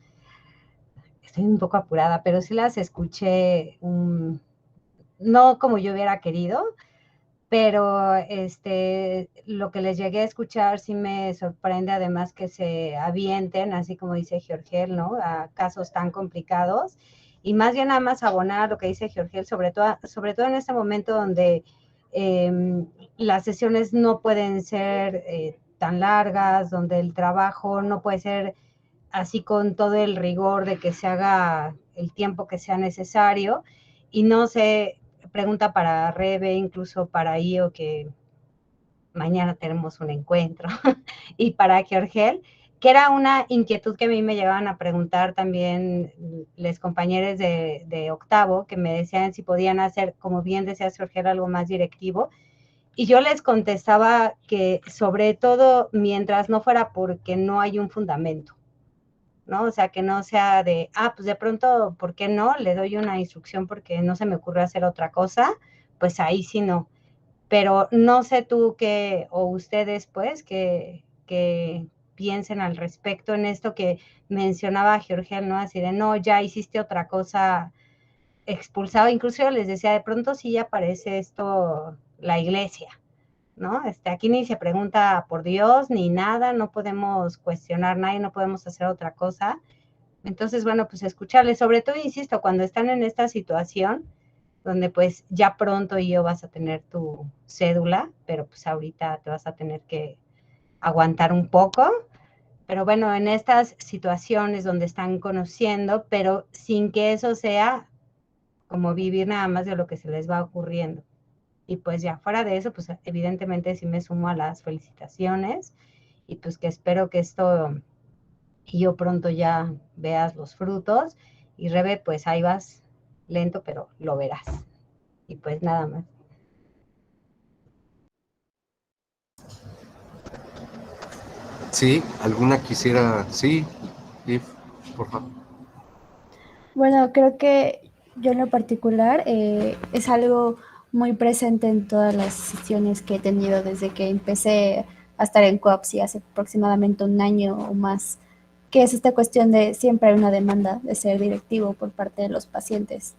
estoy un poco apurada, pero sí las escuché, no como yo hubiera querido, pero lo que les llegué a escuchar sí me sorprende, además que se avienten, así como dice Georgiel, ¿no? A casos tan complicados. Y más bien nada más abonar lo que dice Georgiel, sobre todo en este momento donde las sesiones no pueden ser tan largas, donde el trabajo no puede ser así con todo el rigor de que se haga el tiempo que sea necesario. Y no sé, pregunta para Rebe, incluso para Io, que mañana tenemos un encuentro, y para Georgel, que era una inquietud que a mí me llevaban a preguntar también los compañeros de octavo, que me decían si podían hacer, como bien decía Georgel, algo más directivo. Y yo les contestaba que sobre todo mientras no fuera porque no hay un fundamento, ¿no? O sea, que no sea de, pues de pronto, ¿por qué no? Le doy una instrucción porque no se me ocurrió hacer otra cosa, pues ahí sí no. Pero no sé tú qué, o ustedes pues, que piensen al respecto en esto que mencionaba Georgiel, ¿no? Así de, no, ya hiciste otra cosa expulsado. Incluso yo les decía, de pronto sí ya parece esto la iglesia, ¿no? Aquí ni se pregunta por Dios ni nada, no podemos cuestionar nada y no podemos hacer otra cosa. Entonces, bueno, pues escucharles, sobre todo, insisto, cuando están en esta situación, donde pues ya pronto yo vas a tener tu cédula, pero pues ahorita te vas a tener que aguantar un poco. Pero bueno, en estas situaciones donde están conociendo, pero sin que eso sea como vivir nada más de lo que se les va ocurriendo. Y pues ya fuera de eso, pues evidentemente sí me sumo a las felicitaciones y pues que espero que esto y yo pronto ya veas los frutos. Y Rebe, pues ahí vas lento, pero lo verás. Y pues nada más. Sí, alguna quisiera, sí, Liv, por favor. Bueno, creo que yo en lo particular es algo muy presente en todas las sesiones que he tenido desde que empecé a estar en COAPSI hace aproximadamente un año o más, que es esta cuestión de siempre hay una demanda de ser directivo por parte de los pacientes.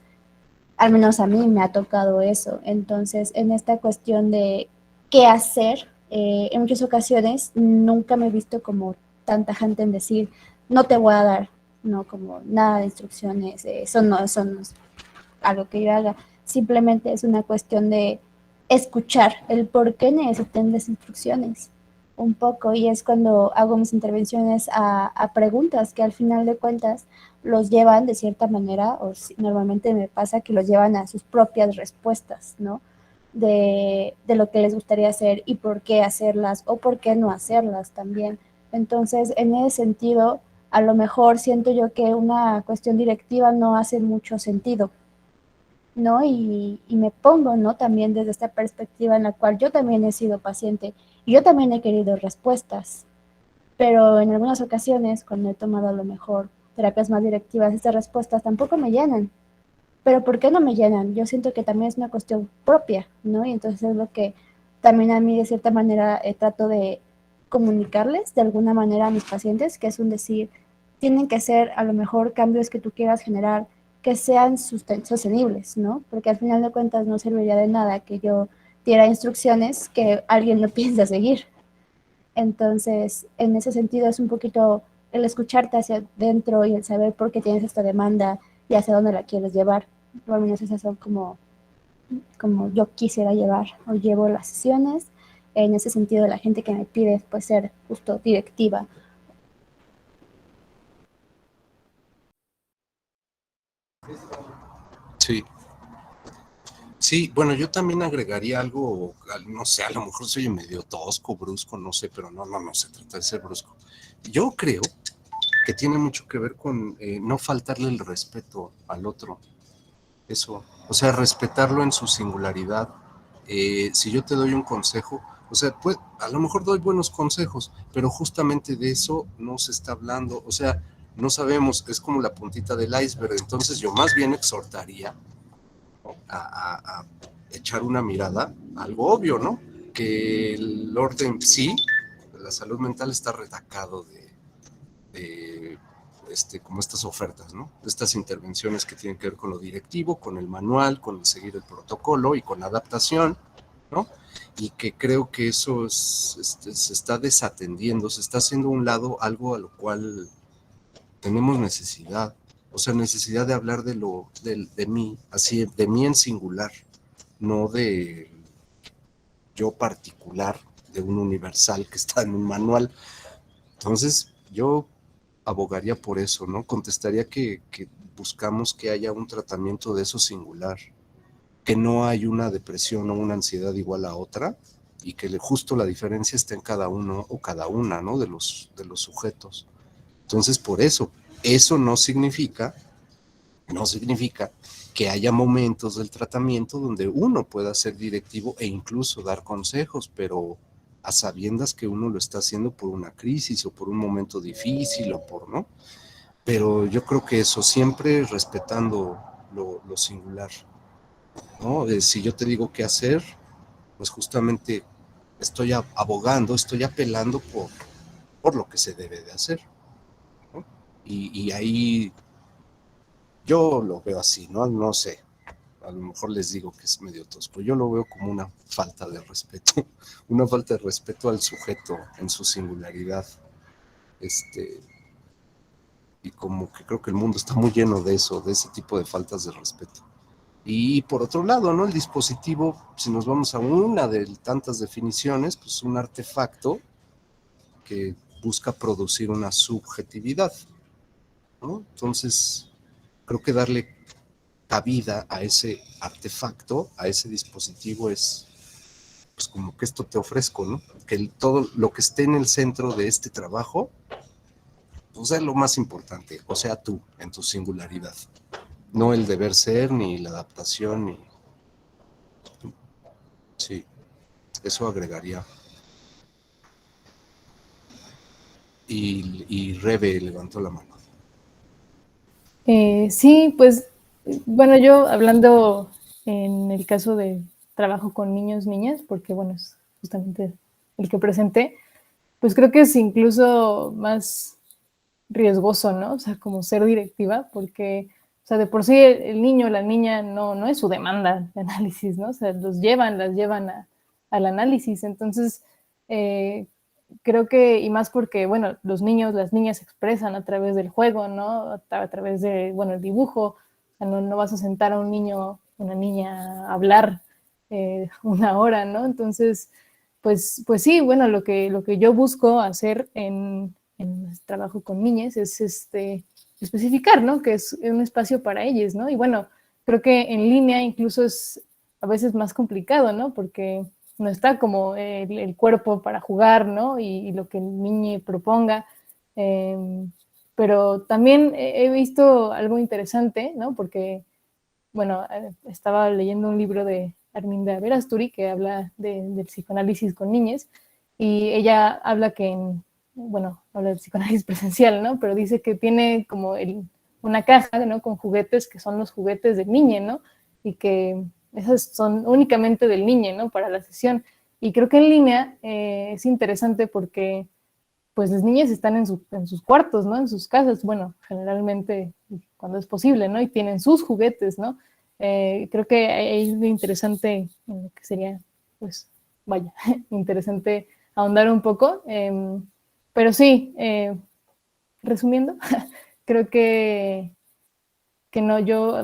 Al menos a mí me ha tocado eso. Entonces, en esta cuestión de qué hacer, en muchas ocasiones nunca me he visto como tan tajante en decir, no te voy a dar, no como nada de instrucciones, eso no es algo que yo haga. Simplemente es una cuestión de escuchar el por qué necesitan las instrucciones un poco, y es cuando hago mis intervenciones a preguntas que al final de cuentas los llevan de cierta manera, o normalmente me pasa que los llevan a sus propias respuestas, ¿no? De lo que les gustaría hacer y por qué hacerlas o por qué no hacerlas también. Entonces, en ese sentido, a lo mejor siento yo que una cuestión directiva no hace mucho sentido, ¿no? Y me pongo, ¿no? También desde esta perspectiva en la cual yo también he sido paciente y yo también he querido respuestas, pero en algunas ocasiones, cuando he tomado a lo mejor terapias más directivas, estas respuestas tampoco me llenan. Pero ¿por qué no me llenan? Yo siento que también es una cuestión propia, ¿no? Y entonces es lo que también a mí de cierta manera trato de comunicarles de alguna manera a mis pacientes, que es un decir, tienen que ser a lo mejor cambios que tú quieras generar que sean sostenibles, ¿no? Porque al final de cuentas no serviría de nada que yo diera instrucciones que alguien no piensa seguir. Entonces, en ese sentido es un poquito el escucharte hacia adentro y el saber por qué tienes esta demanda y hacia dónde la quieres llevar. Por lo menos esas son como yo quisiera llevar o llevo las sesiones. En ese sentido, la gente que me pide pues ser justo directiva. Sí. Sí, bueno, yo también agregaría algo, no sé, a lo mejor soy medio tosco, brusco, no sé, pero no se trata de ser brusco. Yo creo que tiene mucho que ver con no faltarle el respeto al otro, eso, o sea, respetarlo en su singularidad. Si yo te doy un consejo, o sea, pues, a lo mejor doy buenos consejos, pero justamente de eso no se está hablando, o sea, no sabemos, es como la puntita del iceberg, entonces yo más bien exhortaría a echar una mirada, algo obvio, ¿no? Que el orden, sí, la salud mental está redacado como estas ofertas, ¿no? Estas intervenciones que tienen que ver con lo directivo, con el manual, con el seguir el protocolo y con la adaptación, ¿no? Y que creo que eso se está desatendiendo, se está haciendo a un lado algo a lo cual tenemos necesidad, o sea, necesidad de hablar de mí, así, de mí en singular, no de yo particular, de un universal que está en un manual. Entonces, yo abogaría por eso, ¿no? Contestaría que buscamos que haya un tratamiento de eso singular, que no hay una depresión o una ansiedad igual a otra, y que justo la diferencia está en cada uno o cada una, ¿no? De los sujetos. Entonces, por eso no significa que haya momentos del tratamiento donde uno pueda ser directivo e incluso dar consejos, pero a sabiendas que uno lo está haciendo por una crisis o por un momento difícil o por, ¿no? Pero yo creo que eso, siempre respetando lo singular, ¿no? Si yo te digo qué hacer, pues justamente estoy abogando, estoy apelando por lo que se debe de hacer, ¿no? Y ahí yo lo veo así, ¿no? No sé, a lo mejor les digo que es medio tosco, yo lo veo como una falta de respeto, una falta de respeto al sujeto en su singularidad, y como que creo que el mundo está muy lleno de eso, de ese tipo de faltas de respeto. Y por otro lado, ¿no? El dispositivo, si nos vamos a una de tantas definiciones, pues un artefacto que busca producir una subjetividad, ¿no? Entonces, creo que darle cabida a ese artefacto, a ese dispositivo es, pues como que esto te ofrezco, ¿no? Que todo lo que esté en el centro de este trabajo, pues es lo más importante, o sea, tú, en tu singularidad. No el deber ser, ni la adaptación, ni... Sí, eso agregaría. Y Rebe levantó la mano. Sí, pues, bueno, yo hablando en el caso de trabajo con niños, niñas, porque bueno, es justamente el que presenté, pues creo que es incluso más riesgoso, ¿no? O sea, como ser directiva, porque, o sea, de por sí el niño o la niña no es su demanda de análisis, ¿no? O sea, las llevan al análisis. Entonces, creo que, y más porque, bueno, los niños, las niñas se expresan a través del juego, ¿no? A través de, bueno, el dibujo. O sea, no vas a sentar a un niño, una niña a hablar una hora, ¿no? Entonces, pues sí, bueno, lo que yo busco hacer en el trabajo con niñas es especificar, ¿no? Que es un espacio para ellas, ¿no? Y bueno, creo que en línea incluso es a veces más complicado, ¿no? Porque no está como el cuerpo para jugar, ¿no? Y lo que el niño proponga. Pero también he visto algo interesante, ¿no? Porque, bueno, estaba leyendo un libro de Arminda Verasturi que habla del psicoanálisis con niñas y ella habla que bueno, habla del psicoanálisis presencial, ¿no? Pero dice que tiene como una caja, ¿no? Con juguetes que son los juguetes del niño, ¿no? Y que esos son únicamente del niño, ¿no? Para la sesión. Y creo que en línea es interesante porque pues las niñas están en sus cuartos, ¿no? En sus casas, bueno, generalmente cuando es posible, ¿no? Y tienen sus juguetes, ¿no? Creo que hay algo interesante en lo que sería, pues, vaya, interesante ahondar un poco. Pero sí, resumiendo, creo que no, yo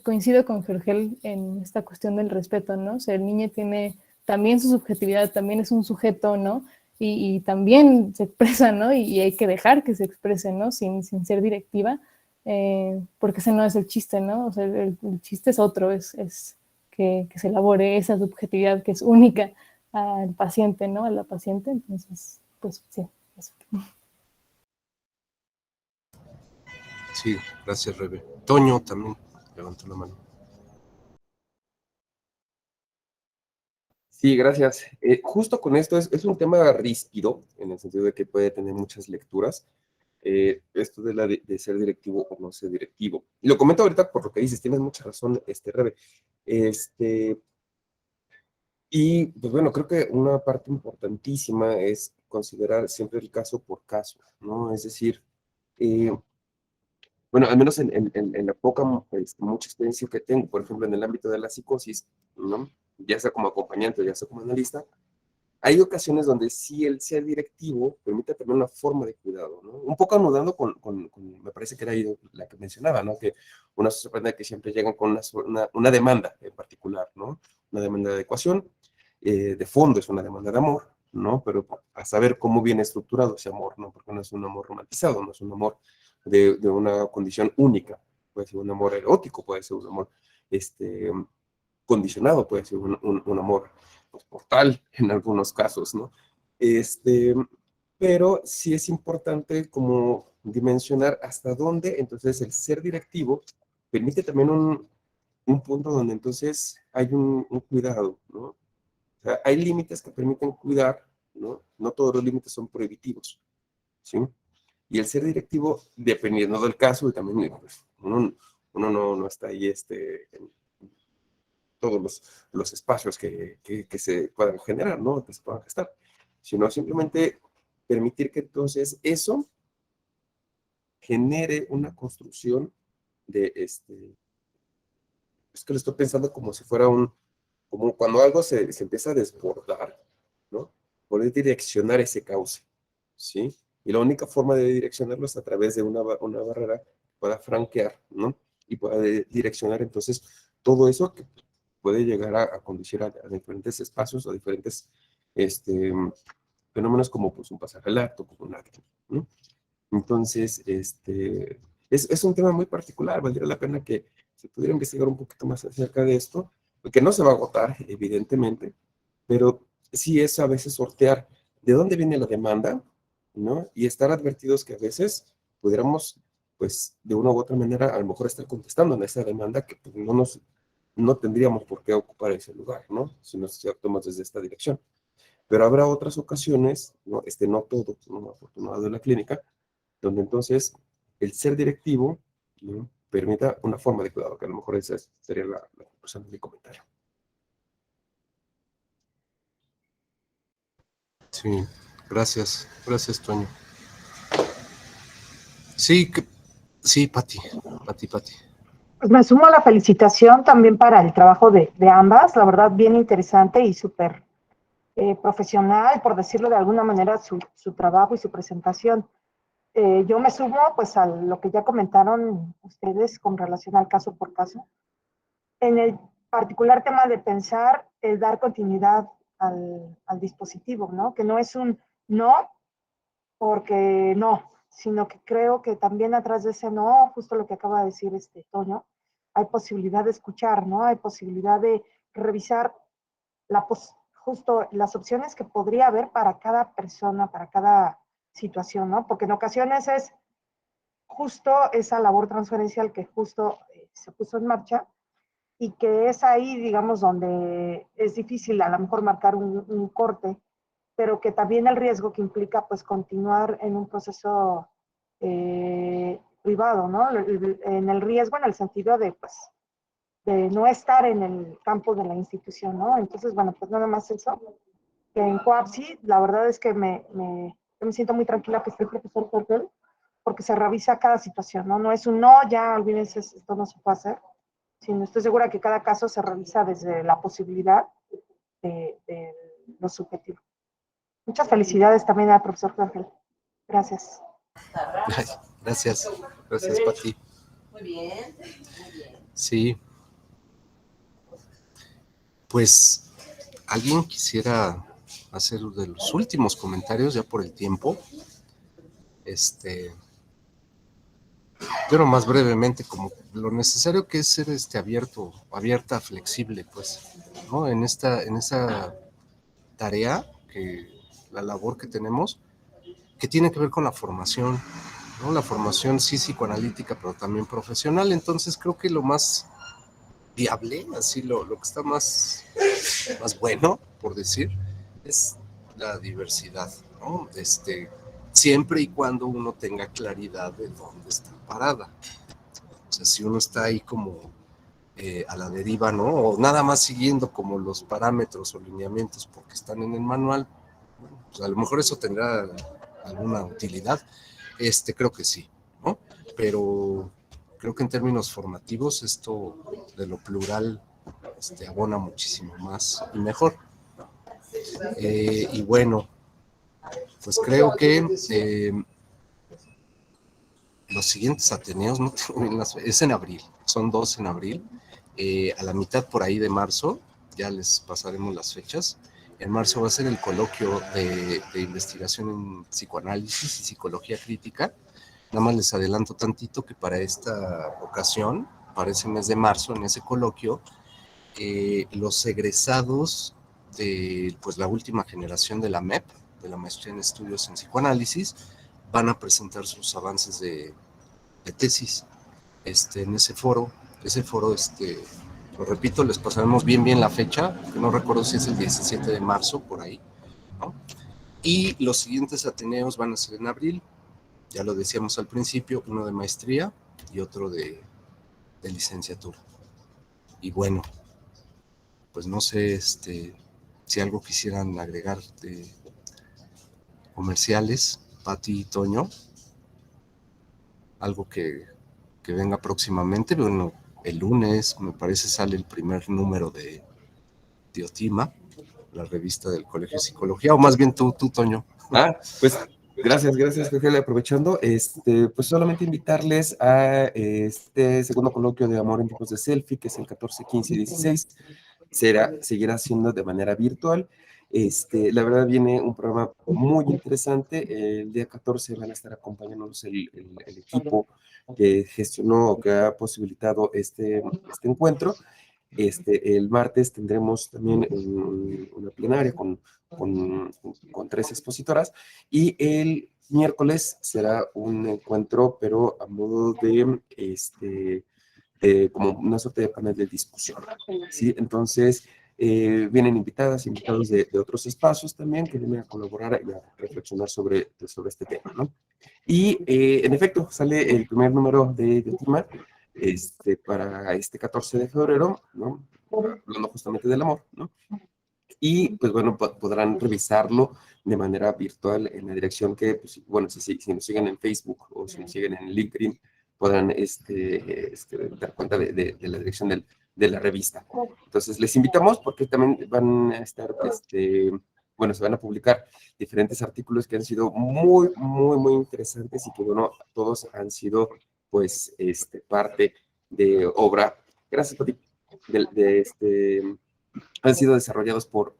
coincido con Jorgel en esta cuestión del respeto, ¿no? O sea, el niño tiene también su subjetividad, también es un sujeto, ¿no? Y también se expresa, ¿no? Y hay que dejar que se exprese, ¿no? Sin ser directiva. porque ese no es el chiste, ¿no? O sea, el chiste es otro, es que se elabore esa subjetividad que es única al paciente, ¿no? A la paciente, entonces, pues sí, eso. Sí, gracias, Rebe. Toño también levantó la mano. Sí, gracias. Justo con esto es un tema ríspido, en el sentido de que puede tener muchas lecturas. Esto de ser directivo o no ser directivo. Y lo comento ahorita por lo que dices, tienes mucha razón, Rebe. Y pues bueno, creo que una parte importantísima es considerar siempre el caso por caso, ¿no? Es decir, eh, bueno, al menos en la poca, mucha experiencia que tengo, por ejemplo, en el ámbito de la psicosis, ¿no? Ya sea como acompañante, ya sea como analista, hay ocasiones donde sí el ser directivo permite también una forma de cuidado, ¿no? Un poco anudando me parece que era ahí la que mencionaba, ¿no? Que uno se sorprende que siempre llegan con una demanda en particular, ¿no? Una demanda de adecuación, de fondo es una demanda de amor, ¿no? Pero a saber cómo viene estructurado ese amor, ¿no? Porque no es un amor romantizado, no es un amor de una condición única, puede ser un amor erótico, puede ser un amor, condicionado, puede ser un amor pues, portal en algunos casos, ¿no? Pero sí es importante como dimensionar hasta dónde entonces el ser directivo permite también un punto donde entonces hay un cuidado, ¿no? O sea, hay límites que permiten cuidar, ¿no? No todos los límites son prohibitivos, ¿sí? Y el ser directivo, dependiendo del caso, y también pues, uno no está ahí en todos los espacios que se puedan generar, ¿no? Que se puedan gestar, sino simplemente permitir que entonces eso genere una construcción de es que lo estoy pensando como si fuera como cuando algo se empieza a desbordar, ¿no? Poder direccionar ese cauce, ¿sí? Y la única forma de direccionarlo es a través de una barrera que pueda franquear, ¿no? Y pueda direccionar entonces todo eso que puede llegar a conducir a diferentes espacios o diferentes fenómenos como pues un pasaje al acto, como un acto, ¿no? Entonces, es un tema muy particular, valdría la pena que se pudiera investigar un poquito más acerca de esto, porque no se va a agotar, evidentemente, pero sí es a veces sortear de dónde viene la demanda, ¿no? Y estar advertidos que a veces pudiéramos, pues, de una u otra manera, a lo mejor estar contestando en esa demanda que pues, no tendríamos por qué ocupar ese lugar, ¿no? Si nos actuamos desde esta dirección. Pero habrá otras ocasiones, ¿no? No todo, ¿no? Afortunado de la clínica, donde entonces el ser directivo, ¿no? Permita una forma de cuidado, que a lo mejor esa sería la conclusión de mi comentario. Sí, gracias, Toño. Sí, sí, Pati. Pues me sumo a la felicitación también para el trabajo de ambas, la verdad bien interesante y súper profesional, por decirlo de alguna manera, su trabajo y su presentación. Yo me sumo pues a lo que ya comentaron ustedes con relación al caso por caso. En el particular tema de pensar, el dar continuidad al dispositivo, ¿no? Que no es un no porque no, sino que creo que también atrás de ese no, justo lo que acaba de decir Toño, hay posibilidad de escuchar, ¿no? Hay posibilidad de revisar justo las opciones que podría haber para cada persona, para cada situación, ¿no? Porque en ocasiones es justo esa labor transferencial que justo se puso en marcha y que es ahí, digamos, donde es difícil a lo mejor marcar un corte, pero que también el riesgo que implica pues continuar en un proceso privado, ¿no? En el riesgo en el sentido de pues de no estar en el campo de la institución, ¿no? Entonces, bueno, pues nada más eso. Que en Coapsi, la verdad es que yo me siento muy tranquila que esté el profesor Jorge, porque se revisa cada situación, ¿no? No es un no, ya olvídense, esto no se puede hacer, sino estoy segura que cada caso se revisa desde la posibilidad de lo subjetivo. Muchas felicidades también al profesor Jorge. Gracias. Gracias, Pati. Muy bien. Sí. Pues, ¿alguien quisiera hacer de los últimos comentarios ya por el tiempo? Yo nomás brevemente, como lo necesario que es ser abierta, flexible, pues, ¿no? En esa tarea, la labor que tenemos, que tiene que ver con la formación, ¿no? La formación sí psicoanalítica, pero también profesional. Entonces creo que lo más viable, así lo que está más bueno, por decir, es la diversidad, ¿no? Siempre y cuando uno tenga claridad de dónde está parada. O sea, si uno está ahí como a la deriva, ¿no? O nada más siguiendo como los parámetros o lineamientos porque están en el manual, bueno, pues a lo mejor eso tendrá alguna utilidad. Creo que sí, ¿no? Pero creo que en términos formativos esto de lo plural abona muchísimo más y mejor. Y bueno, pues creo que los siguientes Ateneos, no tengo bien es en abril, son 2 en abril, a la mitad por ahí de marzo, ya les pasaremos las fechas. En marzo va a ser el coloquio de investigación en psicoanálisis y psicología crítica. Nada más les adelanto tantito que para esta ocasión, para ese mes de marzo, en ese coloquio, los egresados de pues, la última generación de la MEP, de la Maestría en Estudios en Psicoanálisis, van a presentar sus avances de tesis en ese foro. Ese foro, lo repito, les pasaremos bien la fecha, que no recuerdo si es el 17 de marzo, por ahí, ¿no? Y los siguientes Ateneos van a ser en abril, ya lo decíamos al principio, uno de maestría y otro de licenciatura. Y bueno, pues no sé si algo quisieran agregar de comerciales, Pati y Toño, algo que venga próximamente. Bueno, el lunes, me parece, sale el primer número de Diotima, la revista del Colegio de Psicología, o más bien tú, Toño. Pues gracias, Jorge. Aprovechando, pues solamente invitarles a este segundo coloquio de Amor en Tiempos de Selfie, que es el 14, 15 y 16. Seguirá siendo de manera virtual. La verdad viene un programa muy interesante. El día 14 van a estar acompañándonos el equipo que gestionó o que ha posibilitado este encuentro. El martes tendremos también una plenaria con 3 expositoras, y el miércoles será un encuentro, pero a modo de como una suerte de panel de discusión, ¿sí? Entonces, vienen invitados de otros espacios también que vienen a colaborar y a reflexionar sobre este tema, ¿no? Y, en efecto, sale el primer número de Diotima para este 14 de febrero, ¿no? Hablando justamente del amor, ¿no? Y, pues bueno, podrán revisarlo de manera virtual en la dirección que, pues, bueno, si nos siguen en Facebook o si nos siguen en LinkedIn, podrán dar cuenta de la dirección de la revista. Entonces, les invitamos porque también van a estar, bueno, se van a publicar diferentes artículos que han sido muy, muy, muy interesantes y que, bueno, todos han sido, pues, parte de obra, gracias por ti, han sido desarrollados por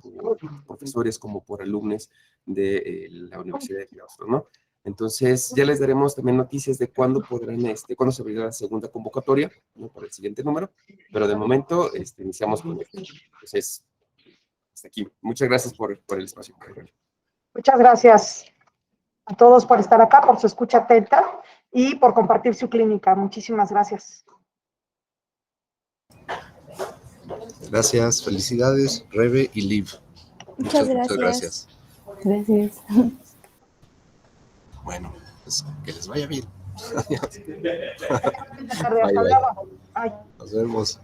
profesores como por alumnos de la Universidad de Claustro, ¿no? Entonces, ya les daremos también noticias de cuándo cuándo se abrirá la segunda convocatoria, ¿no? Para el siguiente número, pero de momento iniciamos con esto. Entonces, hasta aquí. Muchas gracias por el espacio. Muchas gracias a todos por estar acá, por su escucha atenta y por compartir su clínica. Muchísimas gracias. Gracias, felicidades, Rebe y Liv. Muchas gracias. Gracias. Bueno, pues que les vaya bien. Buenas tardes, hasta luego. Ay. Nos vemos.